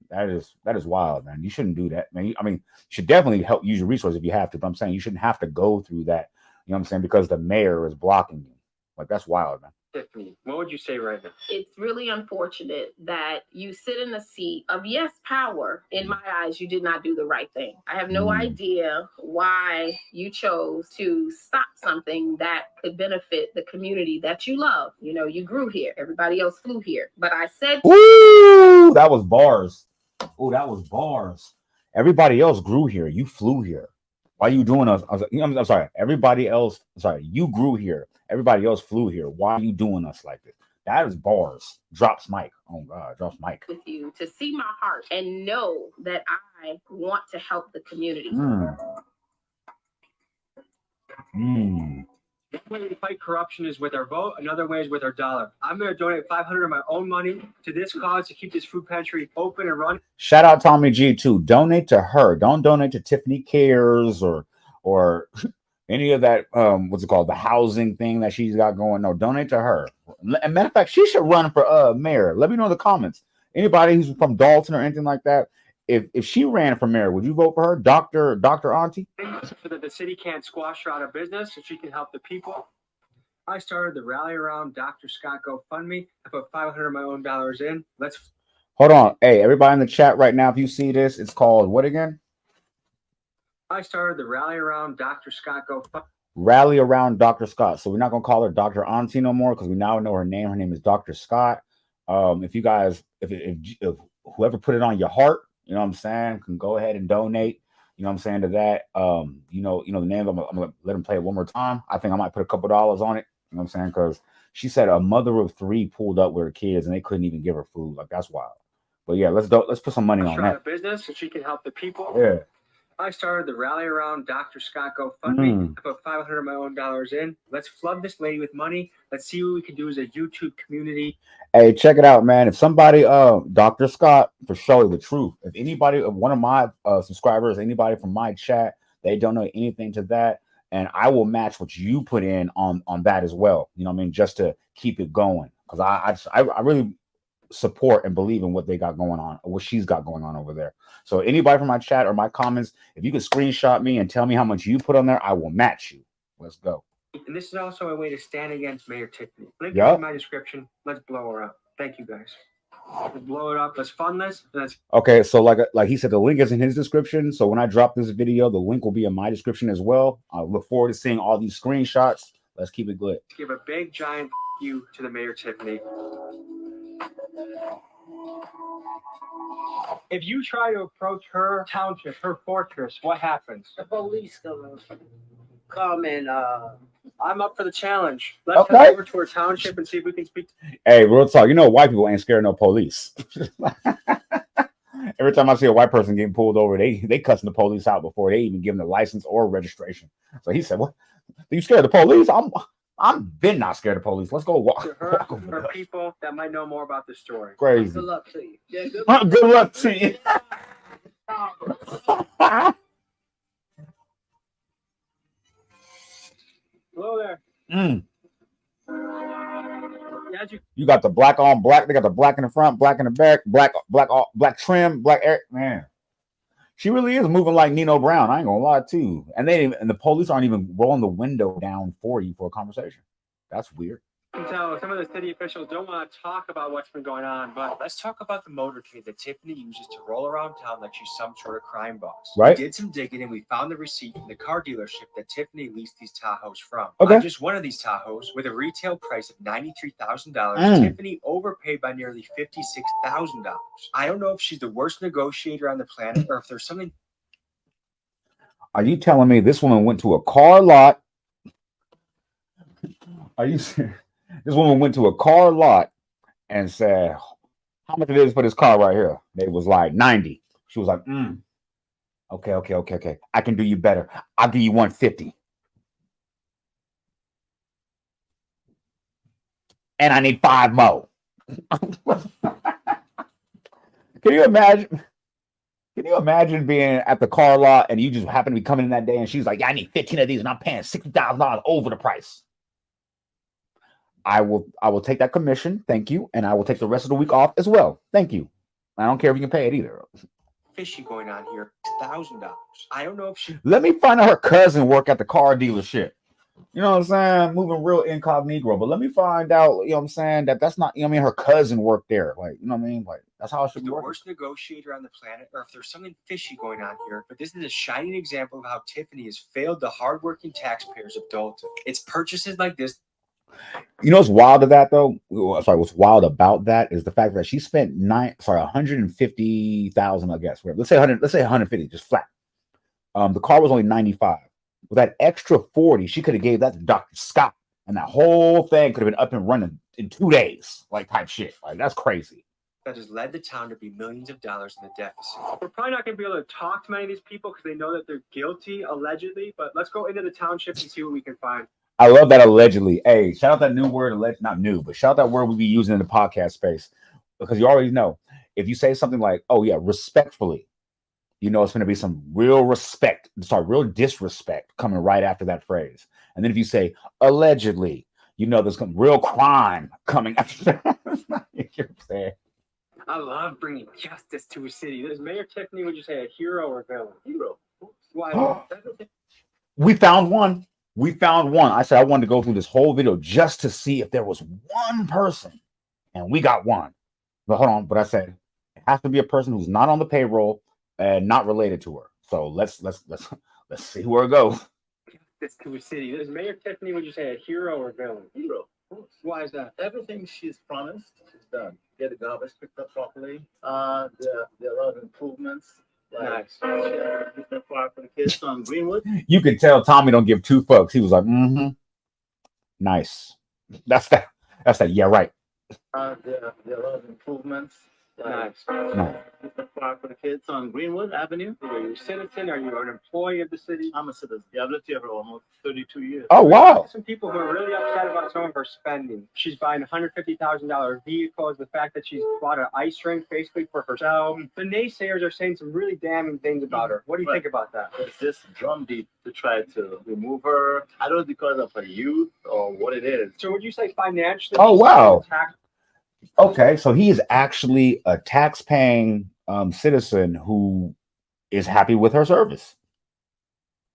That is wild, man. You shouldn't do that, man. I mean, you should definitely help use your resources if you have to, but I'm saying you shouldn't have to go through that. You know what I'm saying? Because the mayor is blocking you. Like, that's wild, man. Tiffany, what would you say right now? It's really unfortunate that you sit in a seat of, yes, power. In my eyes, you did not do the right thing. I have no idea why you chose to stop something that could benefit the community that you love. You know, you grew here. Everybody else flew here. But I said... Ooh, that was bars. Oh, that was bars. Everybody else grew here. You flew here. Why are you doing us? I'm sorry. Everybody else... Sorry, you grew here. Everybody else flew here. Why are you doing us like this? That is bars. Drops mic. Oh God, drops mic. With you to see my heart and know that I want to help the community. One way to fight corruption is with our vote. Another way is with our dollar. I'm going to donate $500 of my own money to this cause to keep this food pantry open and running. Shout out Tommy G too. Donate to her. Don't donate to Tiffany Cares or any of that, what's it called? The housing thing that she's got going. No, donate to her. And matter of fact, she should run for mayor. Let me know in the comments. Anybody who's from Dalton or anything like that, if she ran for mayor, would you vote for her? Dr. Auntie? So that the city can't squash her out of business, so she can help the people. I started the Rally Around Dr. Scott GoFundMe. I put $500 of my own dollars in. Hold on. Hey, everybody in the chat right now, if you see this, it's called what again? I started the Rally Around Dr. Scott GoFundMe. Rally Around Dr. Scott. So we're not going to call her Dr. Auntie no more because we now know her name. Her name is Dr. Scott. If you guys, if whoever put it on your heart, you know what I'm saying, can go ahead and donate. You know what I'm saying to that. You know the name. I'm gonna let him play it one more time. I think I might put a couple dollars on it. You know what I'm saying? Because she said a mother of 3 pulled up with her kids and they couldn't even give her food. Like, that's wild. But yeah, let's put some money on that. Business so she can help the people. Yeah. I started the Rally Around Dr. Scott GoFundMe. I put $500 of my own dollars in. Let's flood this lady with money. Let's see what we can do as a YouTube community. Hey, check it out, man. If somebody, Dr. Scott, for sure, the truth. If anybody, one of my subscribers, anybody from my chat, they don't know anything to that, and I will match what you put in on that as well. You know what I mean? Just to keep it going, because I really support and believe in what they got going on, what she's got going on over there. So anybody from my chat or my comments, if you could screenshot me and tell me how much you put on there, I will match you. Let's go. And this is also a way to stand against Mayor Tiffany. Link in my description. Let's blow her up. Thank you, guys. Let's blow it up. Let's fund this. Okay, so like he said, the link is in his description. So when I drop this video, the link will be in my description as well. I look forward to seeing all these screenshots. Let's keep it good. Give a big giant you to the Mayor Tiffany. If you try to approach her township, her fortress, what happens? The police come and I'm up for the challenge. Let's come over to her township and see if we can speak. Hey, real talk. You know, white people ain't scared of no police. Every time I see a white person getting pulled over, they cussing the police out before they even give them the license or registration. So he said, "What? Are you scared of the police? I'm been not scared of police. Let's go walk." To her, for people that might know more about the story. Crazy. good luck to you. Yeah, good luck to you. Hello there. You got the black on black. They got the black in the front, black in the back, black trim, black air. Man, she really is moving like Nino Brown. I ain't gonna lie to you. And the police aren't even rolling the window down for you for a conversation. That's weird. can tell some of the city officials don't want to talk about what's been going on, but let's talk about the motorcade that Tiffany uses to roll around town like she's some sort of crime boss. Right. We did some digging and we found the receipt from the car dealership that Tiffany leased these Tahoes from. Okay. On just one of these Tahoes, with a retail price of $93,000, Tiffany overpaid by nearly $56,000. I don't know if she's the worst negotiator on the planet or if there's something. Are you telling me this woman went to a car lot? Are you serious? This woman went to a car lot and said, how much it is for this car right here? They was like 90. She was like, okay. I can do you better. I'll give you 150. And I need 5 more. Can you imagine? Can you imagine being at the car lot and you just happen to be coming in that day and she's like, yeah, I need 15 of these and I'm paying $60,000 over the price. I will take that commission, thank you, and I will take the rest of the week off as well. Thank you. I don't care if you can pay it either. Fishy going on here. $1,000. I don't know if she. Let me find out her cousin work at the car dealership. You know what I'm saying? Moving real incognito, but let me find out. You know what I'm saying? That's not. You know what I mean? Her cousin worked there. Like, you know what I mean? Like, that's how it should be. The working. worst negotiator on the planet, or if there's something fishy going on here. But this is a shining example of how Tiffany has failed the hardworking taxpayers of Dalton. It's purchases like this. You know what's wild of that though? Sorry, what's wild about that is the fact that she spent $150,000, I guess. Let's say 100. Let's say 150, just flat. The car was only 95. With that extra 40, she could have gave that to Dr. Scott, and that whole thing could have been up and running in 2 days, like type shit. Like that's crazy. That has led the town to be millions of dollars in the deficit. We're probably not going to be able to talk to many of these people because they know that they're guilty, allegedly. But let's go into the township and see what we can find. I love that allegedly. Hey, shout out that new word, not new, but shout out that word we be using in the podcast space. Because you already know, if you say something like, oh yeah, respectfully, you know it's going to be some real real disrespect coming right after that phrase. And then if you say allegedly, you know there's some real crime coming after that. You know what I'm saying? I love bringing justice to a city. Does Mayor Tiffany, would you say, a hero or villain? Hero. Why? We found one. I said I wanted to go through this whole video just to see if there was one person, and we got one. But hold on, but I said it has to be a person who's not on the payroll and not related to her. So let's see where it goes. This to a city. Does Mayor Tiffany, would you say, a hero or villain? Hero. Why is that? Everything she's promised, she's done. Get the garbage picked up properly. There are a lot of improvements. Like, Nice. Different park for the kids on Greenwood. You could tell Tommy don't give 2 fucks. He was like, nice. That's that. Yeah, right. There are a lot of improvements. Nice. Different park for the kids on Greenwood Avenue. Are you a citizen? Are you an employee of the city? I'm a citizen. Yeah, I've lived here for almost 32 years. Oh wow. Some people who are really upset about some of her spending. She's buying $150,000 vehicles. The fact that she's bought an ice rink basically for herself. The naysayers are saying some really damning things about her. What do you think about that? It's this drumbeat to try to remove her. I don't know because of her youth or what it is. So would you say financially? Oh wow. Okay, so he is actually a tax-paying citizen who is happy with her service.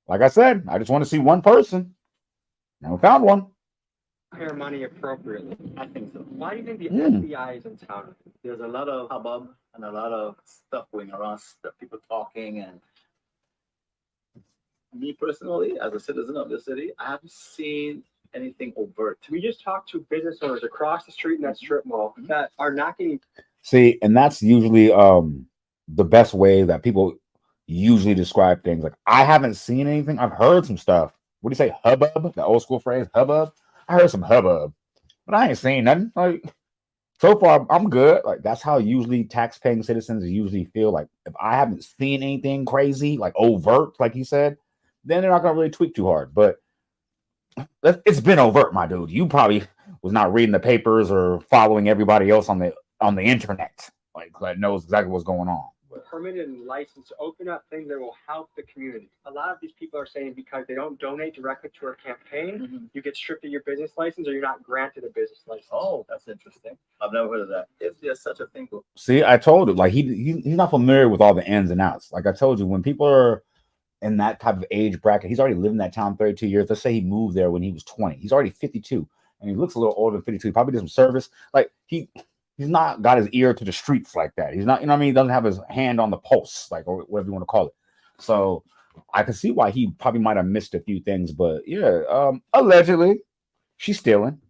Like I said, I just want to see one person. Now we found one. Her money appropriately. I think so. Why do you think the FBI is in town? There's a lot of hubbub and a lot of stuff going around, people talking, and me personally, as a citizen of the city, I haven't seen anything overt. We just talked to business owners across the street in that strip mall that are not getting. See, and that's usually the best way that people usually describe things. Like, I haven't seen anything. I've heard some stuff. What do you say, hubbub? The old school phrase, hubbub. I heard some hubbub, but I ain't seen nothing. Like, so far, I'm good. Like, that's how usually tax-paying citizens usually feel. Like, if I haven't seen anything crazy, like overt, like he said, then they're not gonna really tweak too hard. But it's been overt, my dude. You probably was not reading the papers or following everybody else on the internet, like that knows exactly what's going on. Permitted and licensed to open up things that will help the community. A lot of these people are saying because they don't donate directly to her campaign, you get stripped of your business license or you're not granted a business license. Oh, that's interesting. I've never heard of that. Is there such a thing? See, I told you, like he's not familiar with all the ins and outs. Like I told you, when people are in that type of age bracket, he's already lived in that town 32 years. Let's say he moved there when he was 20. He's already 52. and he looks a little older than 52. He probably did some service. Like he's not got his ear to the streets like that. He's not, you know what I mean? He doesn't have his hand on the pulse, like, or whatever you want to call it. So I can see why he probably might have missed a few things, but yeah, allegedly she's stealing.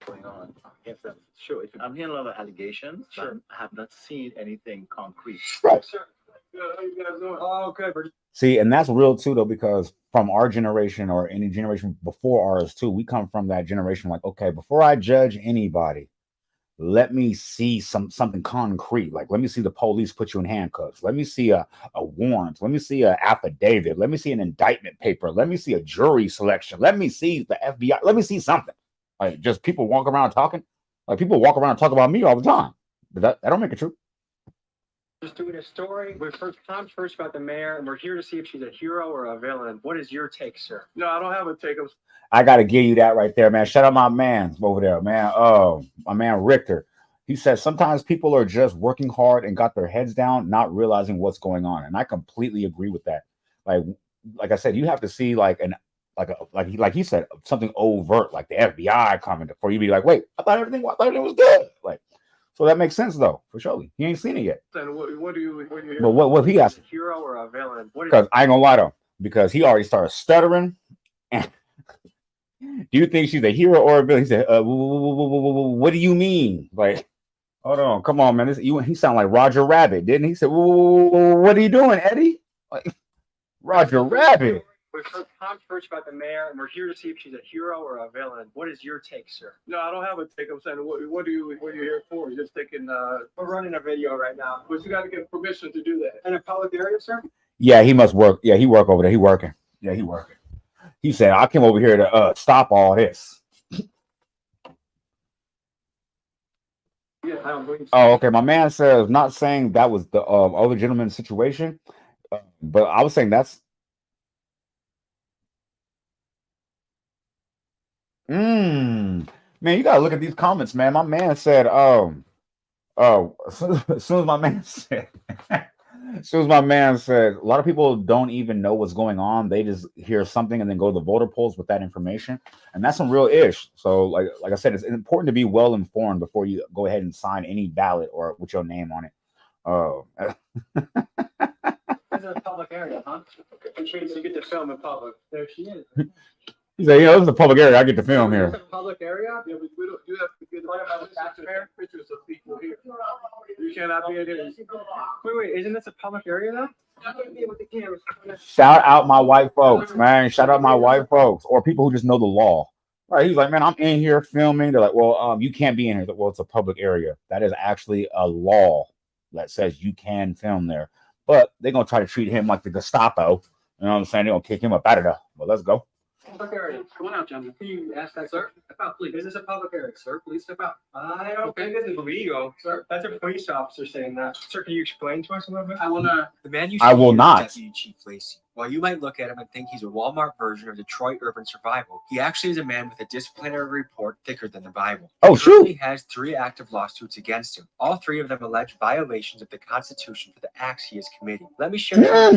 Going on. Yes, that's sure. If I'm hearing a lot of allegations, sure. I have not seen anything concrete. Right. Sir. How you guys doing? Oh, good. See, and that's real too, though, because from our generation or any generation before ours too, we come from that generation like, okay, before I judge anybody, let me see something concrete. Like, let me see the police put you in handcuffs. Let me see a warrant. Let me see an affidavit. Let me see an indictment paper. Let me see a jury selection. Let me see the FBI. Let me see something. Like, just people walk around talking. Like, people walk around and talk about me all the time. But that don't make it true. Just doing a story. Tom's first about the mayor, and we're here to see if she's a hero or a villain. What is your take, sir? No, I don't have a take. I got to give you that right there, man. Shout out my man over there, man. Oh, my man Richter. He says sometimes people are just working hard and got their heads down, not realizing what's going on. And I completely agree with that. Like I said, you have to see like he said, something overt, like the FBI coming for you to be like, wait, I thought everything was good. Like, so that makes sense though, for sure. He ain't seen it yet. Then what do you hear? But what he asked? A hero or a villain? Because I ain't gonna lie to him, because he already started stuttering. And do you think she's a hero or a villain? He said, what do you mean? Like, hold on, come on, man. He sounded like Roger Rabbit, didn't he? He said, what are you doing, Eddie? Like, Roger Rabbit. We've heard Tom's first about the mayor, and we're here to see if she's a hero or a villain. What is your take, sir? No, I don't have a take. I'm saying, what are you here for? You're just taking. We're running a video right now. But you got to get permission to do that. In a public area, sir? Yeah, he must work. Yeah, he work over there. He working. Yeah, he working. He said, I came over here to stop all this. Yeah, I don't believe so. Oh, okay. My man says, not saying that was the other gentleman's situation, but I was saying that's. Man, you gotta look at these comments, man. My man said, as soon as my man said, a lot of people don't even know what's going on. They just hear something and then go to the voter polls with that information, and that's some real ish. So, like I said, it's important to be well informed before you go ahead and sign any ballot or with your name on it. This is a public area, huh? Okay. So you get to film in public. There she is. He said, this is a public area. I get to film here. It's a public area? Yeah, but we don't. You have to get pictures of people here. You cannot be in here. Wait, isn't this a public area though? Shout out my white folks, man. Shout out my white folks, or people who just know the law. Right? He's like, man, I'm in here filming. They're like, well, you can't be in here. Well, it's a public area. That is actually a law that says you can film there. But they're gonna try to treat him like the Gestapo. You know what I'm saying? They're gonna kick him up out of there. Well, let's go. Public area. Come on out, gentlemen. Can you ask that, sir? Step out, please. Is this a public area, sir? Please step out. I don't think this is illegal, sir. That's a police officer saying that. Sir, can you explain to us a little bit? I wanna. The man you. I will not. Deputy Chief Lacy. While you might look at him and think he's a Walmart version of Detroit urban survival, he actually is a man with a disciplinary report thicker than the Bible. Oh, shoot. He has 3 active lawsuits against him. All 3 of them allege violations of the Constitution for the acts he is committing. Let me share.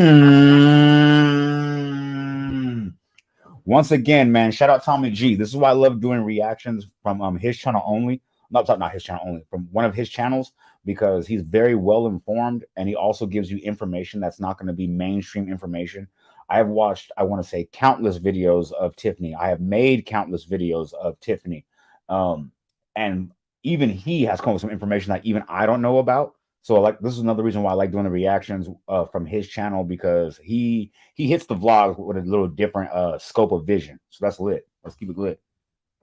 Once again, man, shout out Tommy G. This is why I love doing reactions from his channel only. Not his channel only, from one of his channels, because he's very well informed and he also gives you information that's not going to be mainstream information. I have watched, I want to say, countless videos of Tiffany. I have made countless videos of Tiffany. And even he has come with some information that even I don't know about. So this is another reason why I like doing the reactions from his channel, because he hits the vlogs with a little different scope of vision. So that's lit. Let's keep it lit.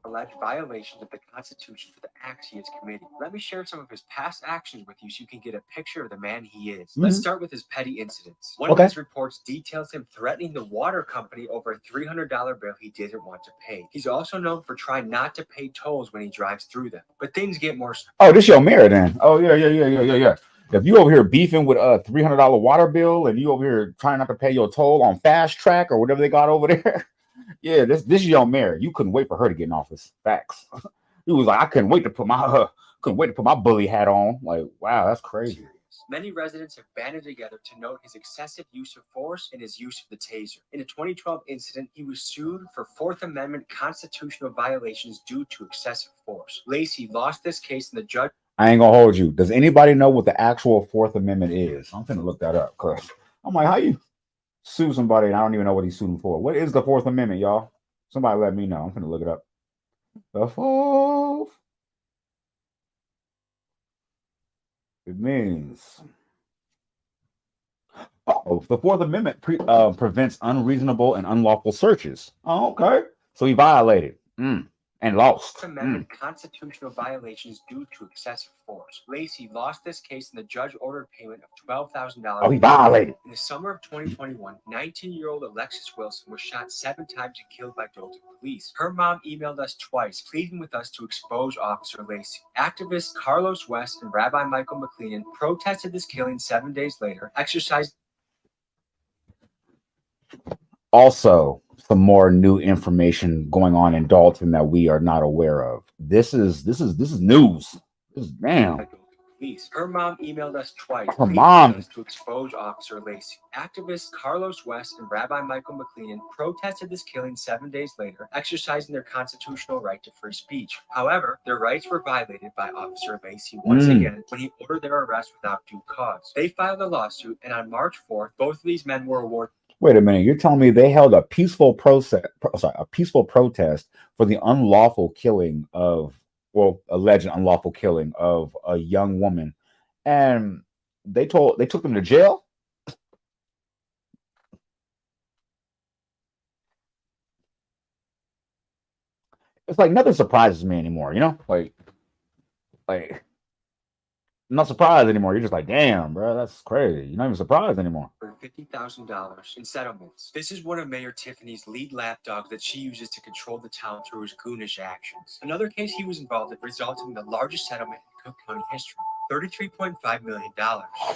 Alleged violations of the Constitution for the acts he is committing. Let me share some of his past actions with you so you can get a picture of the man he is. Let's start with his petty incidents. One of his reports details him threatening the water company over a $300 bill he didn't want to pay. He's also known for trying not to pay tolls when he drives through them. But things get more. Oh, this your mirror then. Oh, yeah. If you over here beefing with a $300 water bill and you over here trying not to pay your toll on Fast Track or whatever they got over there, yeah, this is your mayor. You couldn't wait for her to get in office. Facts. He was like, I couldn't wait to put my bully hat on. Like, wow, that's crazy. office. Many residents have banded together to note his excessive use of force and his use of the taser. In a 2012 incident, he was sued for Fourth Amendment constitutional violations due to excessive force. Lacy lost this case and the judge... I ain't gonna hold you. Does anybody know what the actual Fourth Amendment is? I'm gonna look that up because I'm like, how you sue somebody and I don't even know what he's suing for? What is the Fourth Amendment, y'all? Somebody let me know. I'm gonna look it up. The Fourth. It means, the Fourth Amendment prevents unreasonable and unlawful searches. Oh, okay. So he violated and lost. Amendment constitutional violations due to excessive force. Lacy lost this case and the judge ordered payment of $12,000. Oh, he violated. In the summer of 2021, 19-year-old Alexis Wilson was shot 7 times and killed by Dolton police. Her mom emailed us twice, pleading with us to expose Officer Lacy. Activists Carlos West and Rabbi Michael McLennan protested this killing 7 days later, exercised. Also, some more new information going on in Dalton that we are not aware of. This is news. This is damn. Her mom emailed us twice. Her mom to expose Officer Lacy. Activists Carlos West and Rabbi Michael McLennan protested this killing 7 days later, exercising their constitutional right to free speech. However, their rights were violated by Officer Lacy once again when he ordered their arrest without due cause. They filed a lawsuit, and on March 4th, both of these men were awarded. Wait a minute, you're telling me they held a peaceful protest for the unlawful killing of, well, alleged unlawful killing of a young woman, and they took them to jail? It's like nothing surprises me anymore, you know? Like I'm not surprised anymore. You're just like, damn, bro, that's crazy. You're not even surprised anymore. For $50,000 in settlements. This is one of Mayor Tiffany's lead lapdogs that she uses to control the town through his goonish actions. Another case he was involved in resulted in the largest settlement in Cook County history. $33.5 million.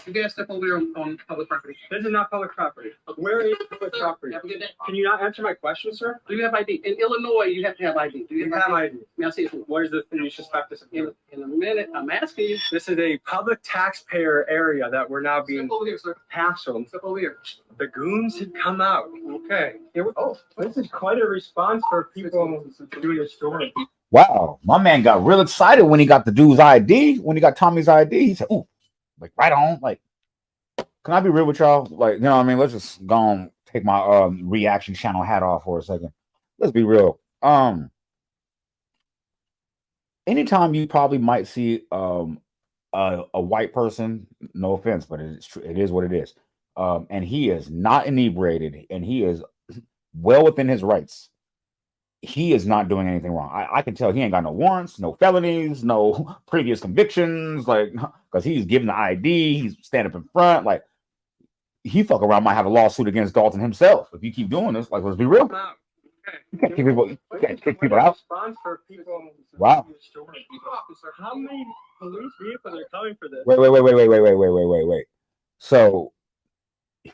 You guys step over here on public property. This is not public property. Where is public property? Have a good day. Can you not answer my question, sir? Do you have ID? In Illinois, you have to have ID. Do You have ID. May I see it? What is the thing you suspect this In a minute, I'm asking you. This is a public taxpayer area that we're now being Step over here, sir. hassled. Step over here. The goons had come out. Okay. This is quite a response for people doing a story. Wow, my man got real excited when he got the dude's ID. When he got Tommy's ID, he said, "Ooh, like right on." Like, can I be real with y'all? Like, you know what I mean? Let's just go and take my reaction channel hat off for a second. Let's be real. Anytime you probably might see a white person, no offense, but it is what it is. And he is not inebriated, and he is well within his rights. He is not doing anything wrong. I can tell he ain't got no warrants, no felonies, no previous convictions, like, because he's giving the ID, he's standing up in front, like, he fuck around might have a lawsuit against Dalton himself if you keep doing this. Like, let's be real. You can't kick people out. Wow. How many police vehicles are coming for this? Wait. So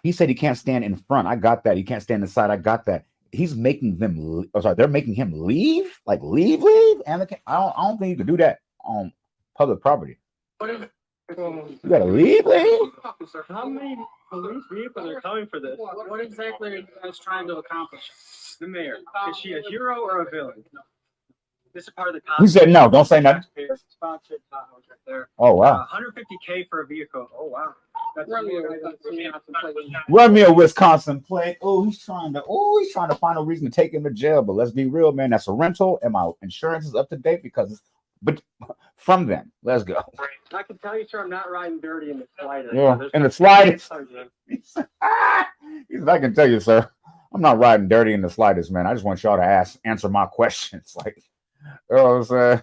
he said he can't stand in front. I got that. He can't stand inside. I got that. He's making them. They're making him leave. Like leave. And I don't think you can do that on public property. You gotta leave. How many police vehicles are coming for this? What exactly are you guys trying to accomplish? The mayor. Is she a hero or a villain? This is part of the. He said no. Don't say nothing. Sponsored right there. Oh wow. $150K for a vehicle. Oh wow. That's Run me a Wisconsin plate. Oh, he's trying to find a reason to take him to jail. But let's be real, man. That's a rental, and my insurance is up to date because but from them. Let's go. I can tell you, sir, I'm not riding dirty in the slightest. Yeah, in the slightest. I can tell you, sir, I'm not riding dirty in the slightest, man. I just want y'all to answer my questions. Like, you know what I'm saying?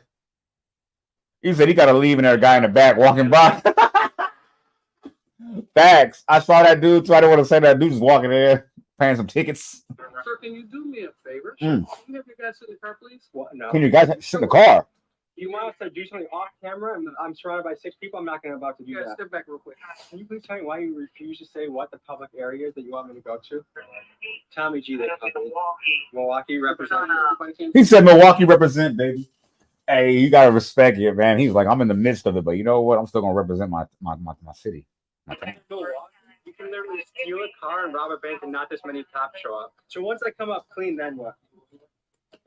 He said he got to leave, and there a guy in the back walking by. Facts. I saw that dude, so I didn't want to say that dude just walking there, paying some tickets. Sir, can you do me a favor? Can you have your guys sit in the car, please? What? No. Can you guys sit in the car? You want us to do something off camera, and I'm surrounded by 6 people. I'm not about to do You guys that. step back real quick. Can you please tell me why you refuse to say what the public area is that you want me to go to? Tommy G, that company. Milwaukee representative. He said Milwaukee represent, baby. Hey, you gotta respect it, man. He's like, I'm in the midst of it, but you know what? I'm still gonna represent my city. My town. You can literally steal a car and rob a bank and not this many cops show up. So once I come up clean, then what?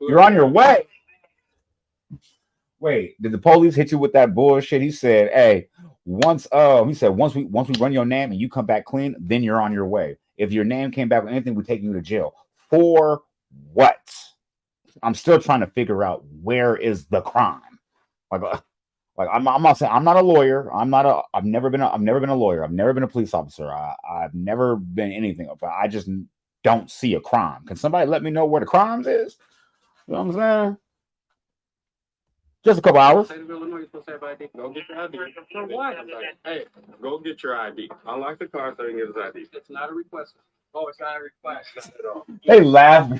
You're on your way. Wait, did the police hit you with that bullshit? He said, "Hey, once we run your name and you come back clean, then you're on your way. If your name came back with anything, we're taking you to jail. For what?" I'm still trying to figure out where is the crime. Like I'm not saying I'm not a lawyer. I've never been a lawyer. I've never been a police officer. I've never been anything. But I just don't see a crime. Can somebody let me know where the crimes is? You know what I'm saying? Just a couple hours. State of Illinois, you're supposed to have ID. Go get your ID. For what? Hey, go get your ID. Unlock the car so you can get his ID. It's not a request. Oh, it's not a request. Not at all. They laugh.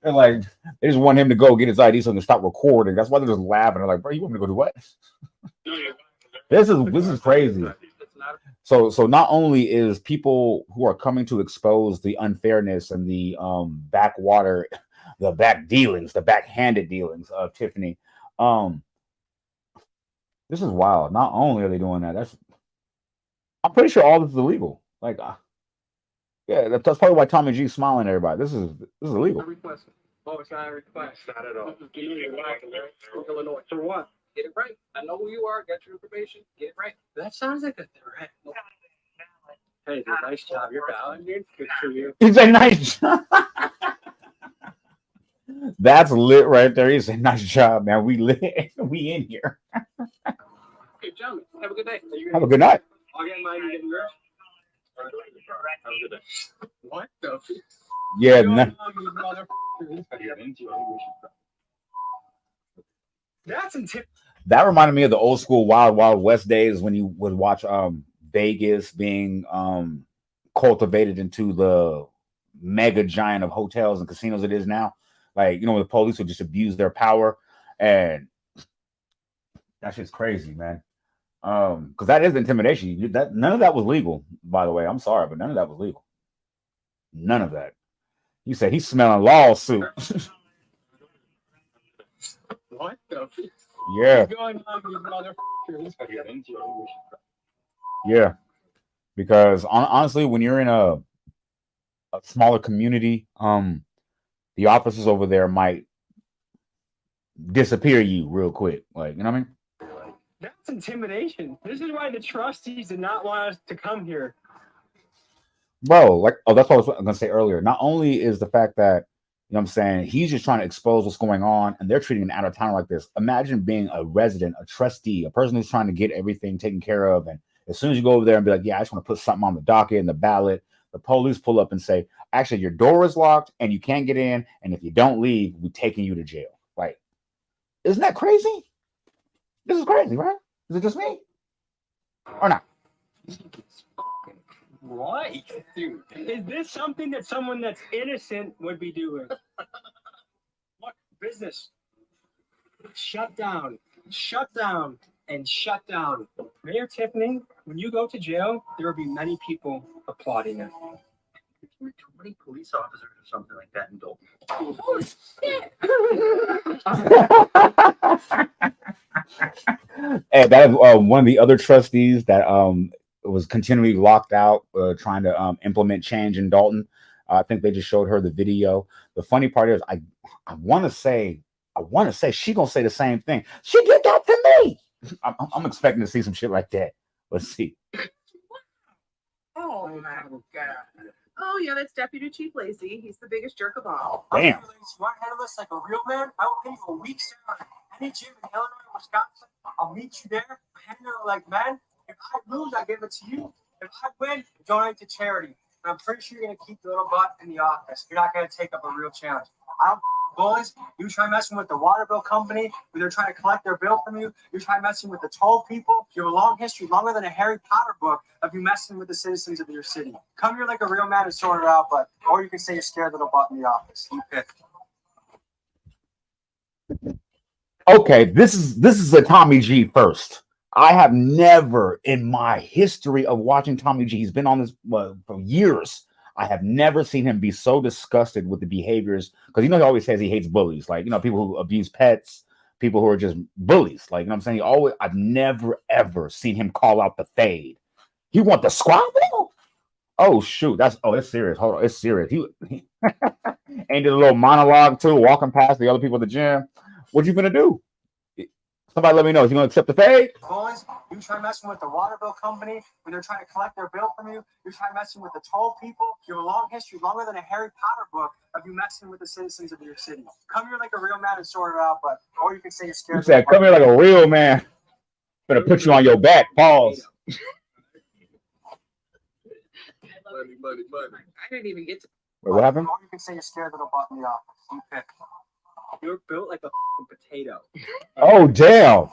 They're like, they just want him to go get his ID so they can stop recording. That's why they're just laughing. They're like, bro, you want me to go do what? This is crazy. So not only is people who are coming to expose the unfairness and the backwater, the back dealings, the backhanded dealings of Tiffany. This is wild. Not only are they doing that, I'm pretty sure all this is illegal. Like, yeah, that's probably why Tommy G's smiling at everybody. This is illegal. Oh, it's not a request. Not at all. Illinois. For what? Get it right. I know who you are. Got your information. Get it right. That sounds like a threat. Hey, dude, nice job. You're valid, dude. Good for you. He's a nice job. That's lit right there. He's a nice job, man. We lit. We in here. Okay, gentlemen. Have a good day. Have a good night. I'll get mine and get yours. Have a good day. What the? Yeah. That's intimidating. That reminded me of the old school Wild Wild West days when you would watch Vegas being cultivated into the mega giant of hotels and casinos it is now. Like, you know, the police would just abuse their power, and that's just crazy, man. Because that is intimidation. None of that was legal, by the way. I'm sorry, but none of that was legal. None of that. You said he's smelling lawsuit. What the? Yeah. What's going on with motherfuckers? Yeah. Because honestly, when you're in a smaller community, the officers over there might disappear you real quick. Like, you know what I mean? That's intimidation. This is why the trustees did not want us to come here. Bro, that's what I was going to say earlier. Not only is the fact that, you know what I'm saying, he's just trying to expose what's going on, and they're treating an out-of-towner like this. Imagine being a resident, a trustee, a person who's trying to get everything taken care of, and as soon as you go over there and be like, yeah, I just want to put something on the docket and the ballot, the police pull up and say, actually, your door is locked, and you can't get in, and if you don't leave, we're taking you to jail. Like, isn't that crazy? This is crazy, right? Is it just me? Or not? Right, dude. Is this something that someone that's innocent would be doing? What business? Shut down, and shut down. Mayor Tiffany, when you go to jail, there will be many people applauding it. There were 20 police officers or something like that in Dolton. Oh shit! And that is one of the other trustees that was continually locked out trying to implement change in Dalton. I think they just showed her the video. The funny part is I want to say she gonna say the same thing. She did that to me. I'm expecting to see some shit like that. Let's see. Oh my god. Oh yeah, that's Deputy Chief Lacy. He's the biggest jerk of all. Damn. You want to handle this like a real man? I will pay you a week's salary. Any gym in Illinois, Wisconsin, I'll meet you there. Handle it like men. If I lose, I give it to you. If I win, donate to charity. And I'm pretty sure you're gonna keep the little butt in the office. You're not gonna take up a real challenge. I don't bullies. You try messing with the water bill company, where they're trying to collect their bill from you. You try messing with the toll people. You have a long history, longer than a Harry Potter book, of you messing with the citizens of your city. Come here like a real man and sort it out, but or you can say you're scared little butt in the office. You pick. Okay, this is a Tommy G first. I have never in my history of watching Tommy G, he's been on this for years. I have never seen him be so disgusted with the behaviors, because you know he always says he hates bullies, like, you know, people who abuse pets, people who are just bullies. Like, you know what I'm saying? I've never ever seen him call out the fade. He want the squabble? Oh shoot, it's serious. Hold on, it's serious. He and did a little monologue too, walking past the other people at the gym. What you gonna do? Somebody let me know. Is you gonna accept the fade? Boys, you try messing with the water bill company when they're trying to collect their bill from you. You try messing with the toll people. You have a long history, longer than a Harry Potter book, of you messing with the citizens of your city. Come here like a real man and sort it out, but or you can say you're scared. You said, "Come here like a real man." Gonna put you on your back. Pause. Money. I didn't even get to. Wait, what happened? Or you can say you're scared that'll butt in the office. You pick. You're built like a potato. Oh damn!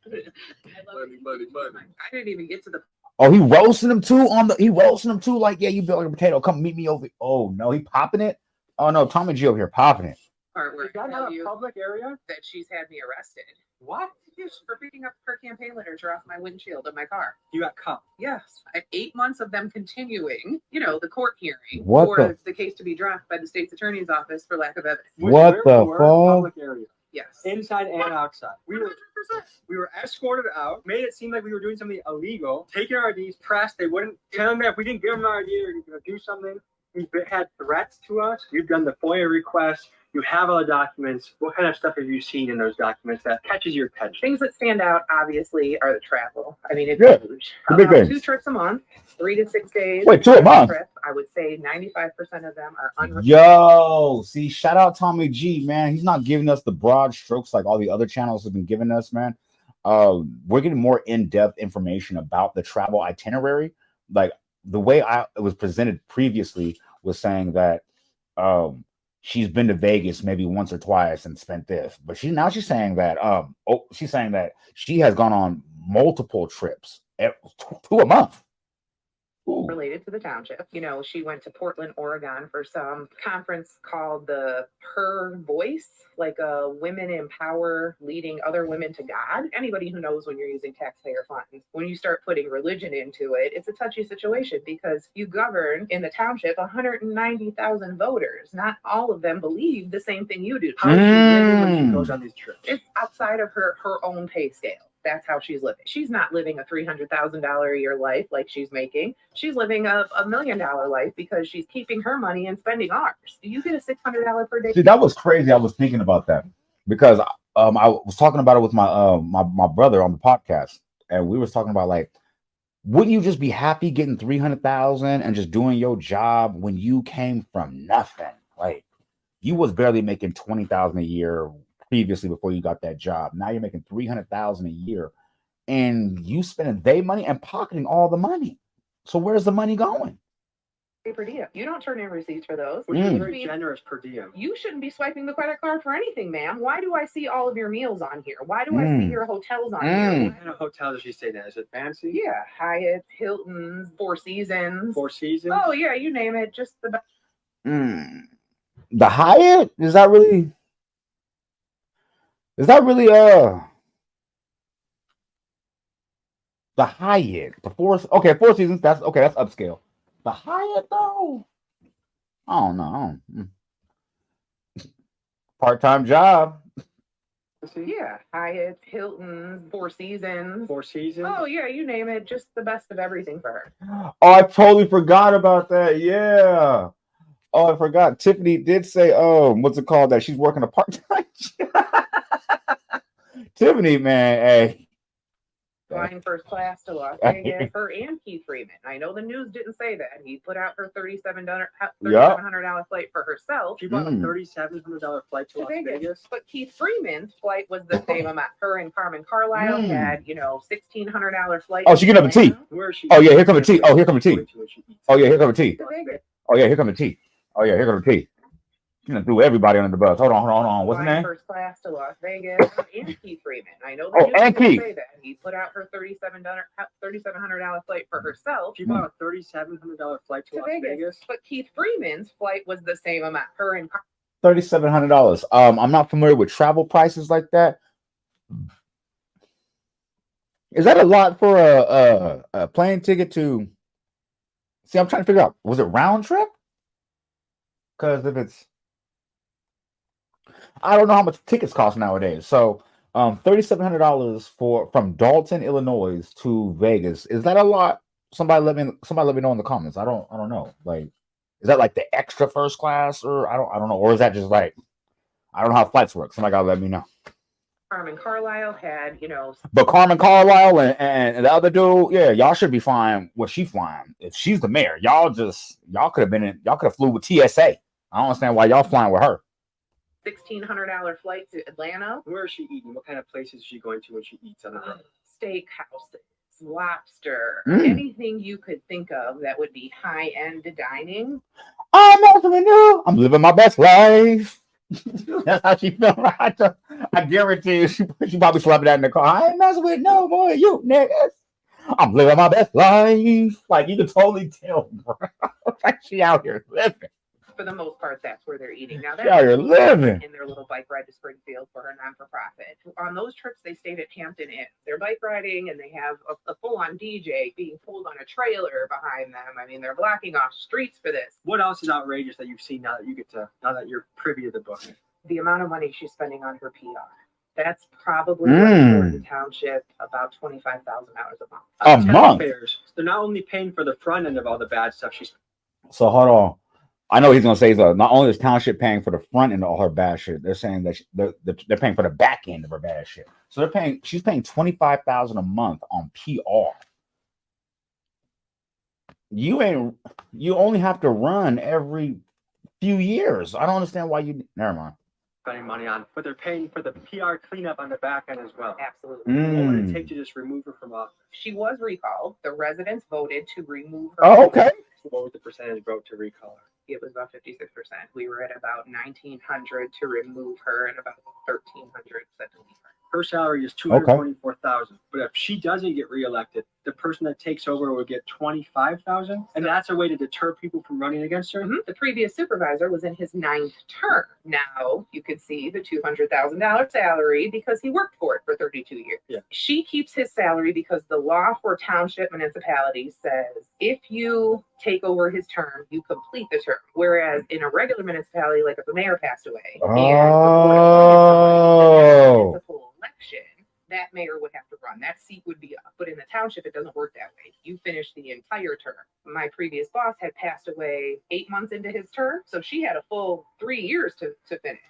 Money. I didn't even get to the. Oh, he roasting him too He roasting him too. Like, yeah, you built like a potato. Come meet me over. Oh no, he popping it. Oh no, Tommy G over here popping it. Part where Is that I tell not a you public area? that she's had me arrested. What? Yes, for picking up her campaign literature off my windshield of my car. You got cuffed. Yes, I had 8 months of them continuing, the court hearing What for the case to be dropped by the state's attorney's office for lack of evidence. What the fuck? Public area. Yes. Inside and outside. We 100%. were escorted out, made it seem like we were doing something illegal, taking our IDs, pressed. They wouldn't tell them that if we didn't give them our ID, they were going to do something. We've had threats to us. We've done the FOIA request. You have all the documents. What kind of stuff have you seen in those documents that catches your attention? Things that stand out, obviously, are the travel. I mean, it's huge. The big things. 2 trips a month, 3 to 6 days. Wait, 2 a month? Trip. I would say 95% of them are unrestricted. Yo, see, shout out Tommy G, man. He's not giving us the broad strokes like all the other channels have been giving us, man. We're getting more in-depth information about the travel itinerary. Like the way it was presented previously was saying that she's been to Vegas maybe once or twice and spent this, but she's saying that she's saying that she has gone on multiple trips, 2 a month. Ooh. Related to the township. She went to Portland, Oregon for some conference called the Her Voice, like women empower leading other women to God. Anybody who knows when you're using taxpayer funds, when you start putting religion into it, it's a touchy situation because you govern in the township 190,000 voters. Not all of them believe the same thing you do. How is she living when she goes on these trips? It's outside of her own pay scale. That's how she's living. She's not living a $300,000 a year life like she's making. She's living a $1 million life because she's keeping her money and spending ours. Do you get a $600 per day? See, that was crazy. I was thinking about that because I was talking about it with my my brother on the podcast, and we was talking about like, wouldn't you just be happy getting 300,000 and just doing your job when you came from nothing? Like, you was barely making 20,000 a year previously before you got that job. Now you're making 300,000 a year, and you spending their money and pocketing all the money. So where's the money going? Per diem. You don't turn in receipts for those. Which is very generous per diem. You shouldn't be swiping the credit card for anything, ma'am. Why do I see all of your meals on here? Why do I see your hotels on here? What kind of hotel does she stay in? Is it fancy? Yeah, Hyatt, Hilton's, Four Seasons. Four Seasons? Oh yeah, you name it. Just the best. The Hyatt? Is that really the Hyatt? Four Seasons, that's upscale. The Hyatt though? I don't know. Part-time job. Yeah, Hyatt, Hilton, Four Seasons. Four Seasons? Oh yeah, you name it. Just the best of everything for her. Oh, I totally forgot about that. Yeah. Oh, I forgot. Tiffany did say, what's it called? That she's working a part-time job. Tiffany, man, hey. Flying first class to Las Vegas. Her and Keith Freeman. I know the news didn't say that. He put out her $3,700 flight for herself. She bought a $3,700 flight to Las Vegas. But Keith Freeman's flight was the same amount. Her and Carmen Carlisle had, $1,600 flight. Oh, she getting up a tea. Where is she? Oh yeah, here come a tea. Oh, here come a tea. Oh yeah, here come a tea. Oh yeah, here come a tea. Oh yeah, here come a tea. You know, through everybody under the bus. Hold on. What's the name? First class to Las Vegas. And Keith Freeman. I know the news and didn't Keith. say that. He put out her $3,700 flight for herself. She bought a $3,700 flight to Las Vegas. But Keith Freeman's flight was the same amount. Her and $3,700. I'm not familiar with travel prices like that. Is that a lot for a plane ticket to? See, I'm trying to figure out. Was it round trip? Because if it's I don't know how much tickets cost nowadays. So, $3,700 from Dalton, Illinois to Vegas. Is that a lot? Somebody let me know in the comments. I don't know. Like, is that like the extra first class, or I don't know, or is that just like I don't know how flights work? Somebody gotta let me know. Carmen Carlisle had, But Carmen Carlisle and the other dude, yeah, y'all should be flying what she's flying. If she's the mayor, y'all could have flew with TSA. I don't understand why y'all flying with her. $1,600 flight to Atlanta. Where is she eating? What kind of places is she going to when she eats on the road? Steakhouses, lobster, anything you could think of that would be high-end dining. I'm living my best life. That's how she felt. I guarantee you, she probably slapping that in the car. I ain't messing with no more you niggas. I'm living my best life. Like, you can totally tell, bro. Like, she out here living. For the most part, that's where they're eating. Now, She out here living. In their little bike ride to Springfield for her non-for-profit. On those trips, they stayed at Hampton Inn. They're bike riding, and they have a full-on DJ being pulled on a trailer behind them. I mean, they're blocking off streets for this. What else is outrageous that you've seen now that you're privy to the book? The amount of money she's spending on her PR. That's probably for the township about $25,000 a month. Taxpayers, they're not only paying for the front end of all the bad stuff she's. So hold on. I know he's gonna say so. Not only is township paying for the front end of all her bad shit, they're saying that they're paying for the back end of her bad shit. So she's paying $25,000 a month on PR. You only have to run every few years. I don't understand why you. Never mind. Spending money on, but they're paying for the PR cleanup on the back end as well. Absolutely. What would it take to just remove her from office? She was recalled. The residents voted to remove her. Oh, okay. What was the percentage vote to recall her? It was about 56%. We were at about 1,900 to remove her and about 1,300 to leave her. Her salary is $224,000. But if she doesn't get reelected, the person that takes over will get $25,000, and that's a way to deter people from running against her. The previous supervisor was in his 9th term. Now you can see the $200,000 salary because he worked for it for 32 years. Yeah. She keeps his salary because the law for township municipalities says if you take over his term, you complete the term. Whereas in a regular municipality, like if the mayor passed away, and the full election, that mayor would have to run. That seat would be up. But in the township, it doesn't work that way. You finish the entire term. My previous boss had passed away 8 months into his term, so she had a full 3 years to finish.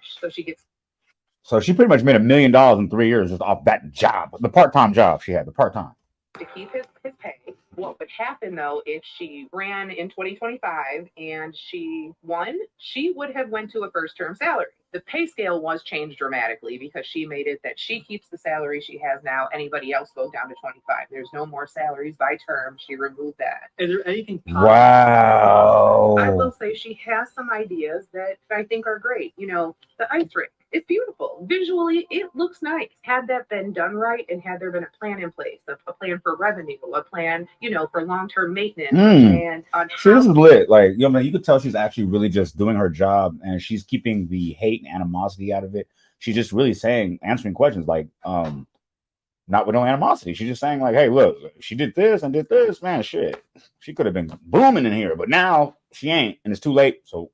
So she pretty much made $1 million in 3 years just off that job, the part-time job she had, the part-time. To keep his pay. What would happen though if she ran in 2025 and she won? She would have went to a first-term salary. The pay scale was changed dramatically because she made it that she keeps the salary she has now. Anybody else goes down to 25. There's no more salaries by term. She removed that. Is there anything positive? Wow. I will say she has some ideas that I think are great. The Ice Rink. It's beautiful. Visually, it looks nice. Had that been done right and had there been a plan in place, a plan for revenue, a plan, for long-term maintenance. And this is lit. Like, you could tell she's actually really just doing her job and she's keeping the hate and animosity out of it. She's just really answering questions like, not with no animosity. She's just saying like, hey, look, she did this and did this, man, shit. She could have been booming in here, but now she ain't and it's too late. So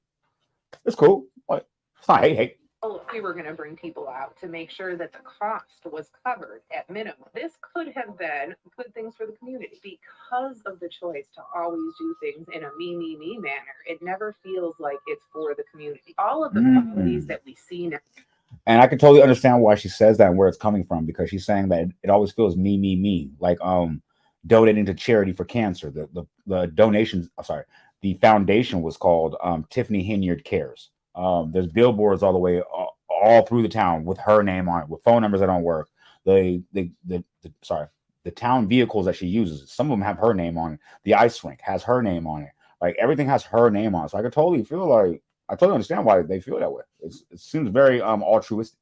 it's cool. Like, it's not hate. We were going to bring people out to make sure that the cost was covered at minimum. This could have been good things for the community because of the choice to always do things in a me manner. It never feels like it's for the community. All of the qualities that we see now. And I can totally understand why she says that and where it's coming from, because she's saying that it always feels me. Like donating to charity for cancer. The donations, the foundation was called Tiffany Henyard Cares. There's billboards all the way all through the town with her name on it, with phone numbers that don't work. The town vehicles that she uses, some of them have her name on it. The ice rink has her name on it. Like everything has her name on it. So I totally understand why they feel that way. It seems very altruistic.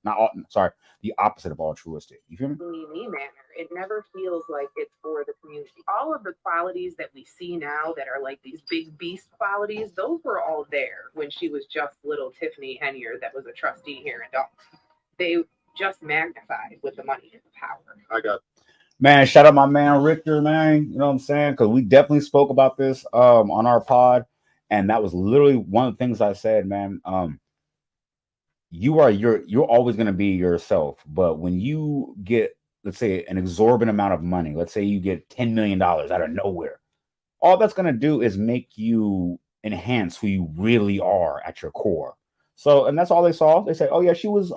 The opposite of altruistic. You feel me? Me manner. It never feels like it's for the community. All of the qualities that we see now that are like these big beast qualities, those were all there when she was just little Tiffany Henyard that was a trustee here in Dalton. They just magnified with the money and the power. Man, shout out my man Richter, man. You know what I'm saying? Because we definitely spoke about this on our pod. And that was literally one of the things I said, man. you're always going to be yourself. But when you get, let's say, an exorbitant amount of money, let's say you get $10 million out of nowhere, all that's going to do is make you enhance who you really are at your core. So, and that's all they saw. They say, oh yeah, she was a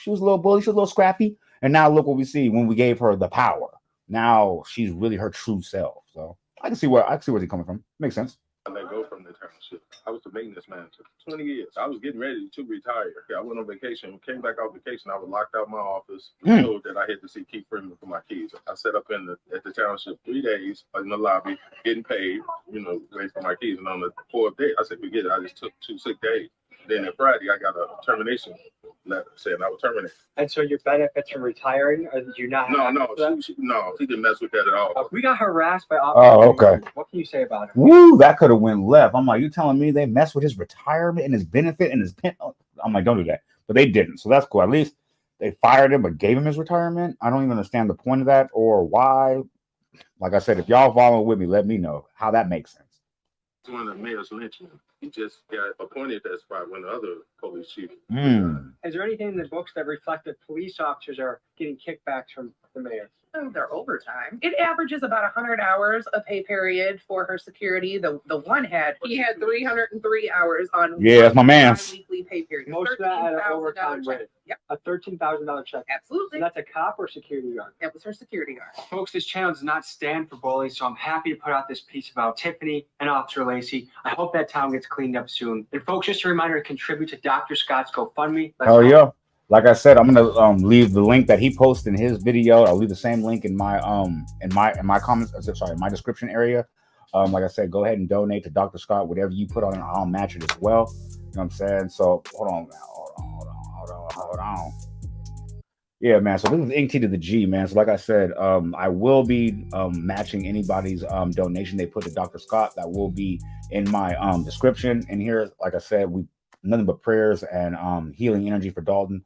little bully, she was a little scrappy. And now look what we see when we gave her the power. Now she's really her true self. So I can see where he's coming from. Makes sense. I let go from the township. I was the maintenance manager for 20 years. I was getting ready to retire. I went on vacation. Came back off vacation. I was locked out of my office. Told that I had to see Keith Freeman for my keys. I sat up at the township 3 days in the lobby, getting paid, waiting for my keys. And on the fourth day, I said, forget it. I just took 2 sick days. Then on Friday, I got a termination letter saying I was terminated. And so your benefits from retiring, or did you not? She didn't mess with that at all. We got harassed by officers. Oh, okay. What can you say about it? Woo, that could have went left. I'm like, you telling me they messed with his retirement and his benefit and his pen? I'm like, don't do that. But they didn't. So that's cool. At least they fired him but gave him his retirement. I don't even understand the point of that or why. Like I said, if y'all following with me, let me know how that makes sense. It's one of the mayor's lynching. He just got appointed at that spot when the other police chief. Is there anything in the books that reflect that police officers are getting kickbacks from the mayor? Their overtime. It averages about 100 hours a pay period for her security. The one he had 303 hours on. Yeah, that's my man's weekly pay period. Most of that at an overtime rate. Yep. A $13,000 check. Absolutely. And that's a cop or security guard? That was her security guard. Folks, this channel does not stand for bullies, so I'm happy to put out this piece about Tiffany and Officer Lacy. I hope that town gets cleaned up soon. And folks, just a reminder to contribute to Dr. Scott's GoFundMe. Yeah. Like I said, I'm gonna leave the link that he posted in his video. I'll leave the same link in my comments. Sorry, my description area. Like I said, go ahead and donate to Dr. Scott. Whatever you put on it, I'll match it as well. You know what I'm saying? So hold on. Yeah, man. So this is NT to the G, man. So like I said, I will be matching anybody's donation they put to Dr. Scott. That will be in my description. And here, like I said, we nothing but prayers and healing energy for Dalton.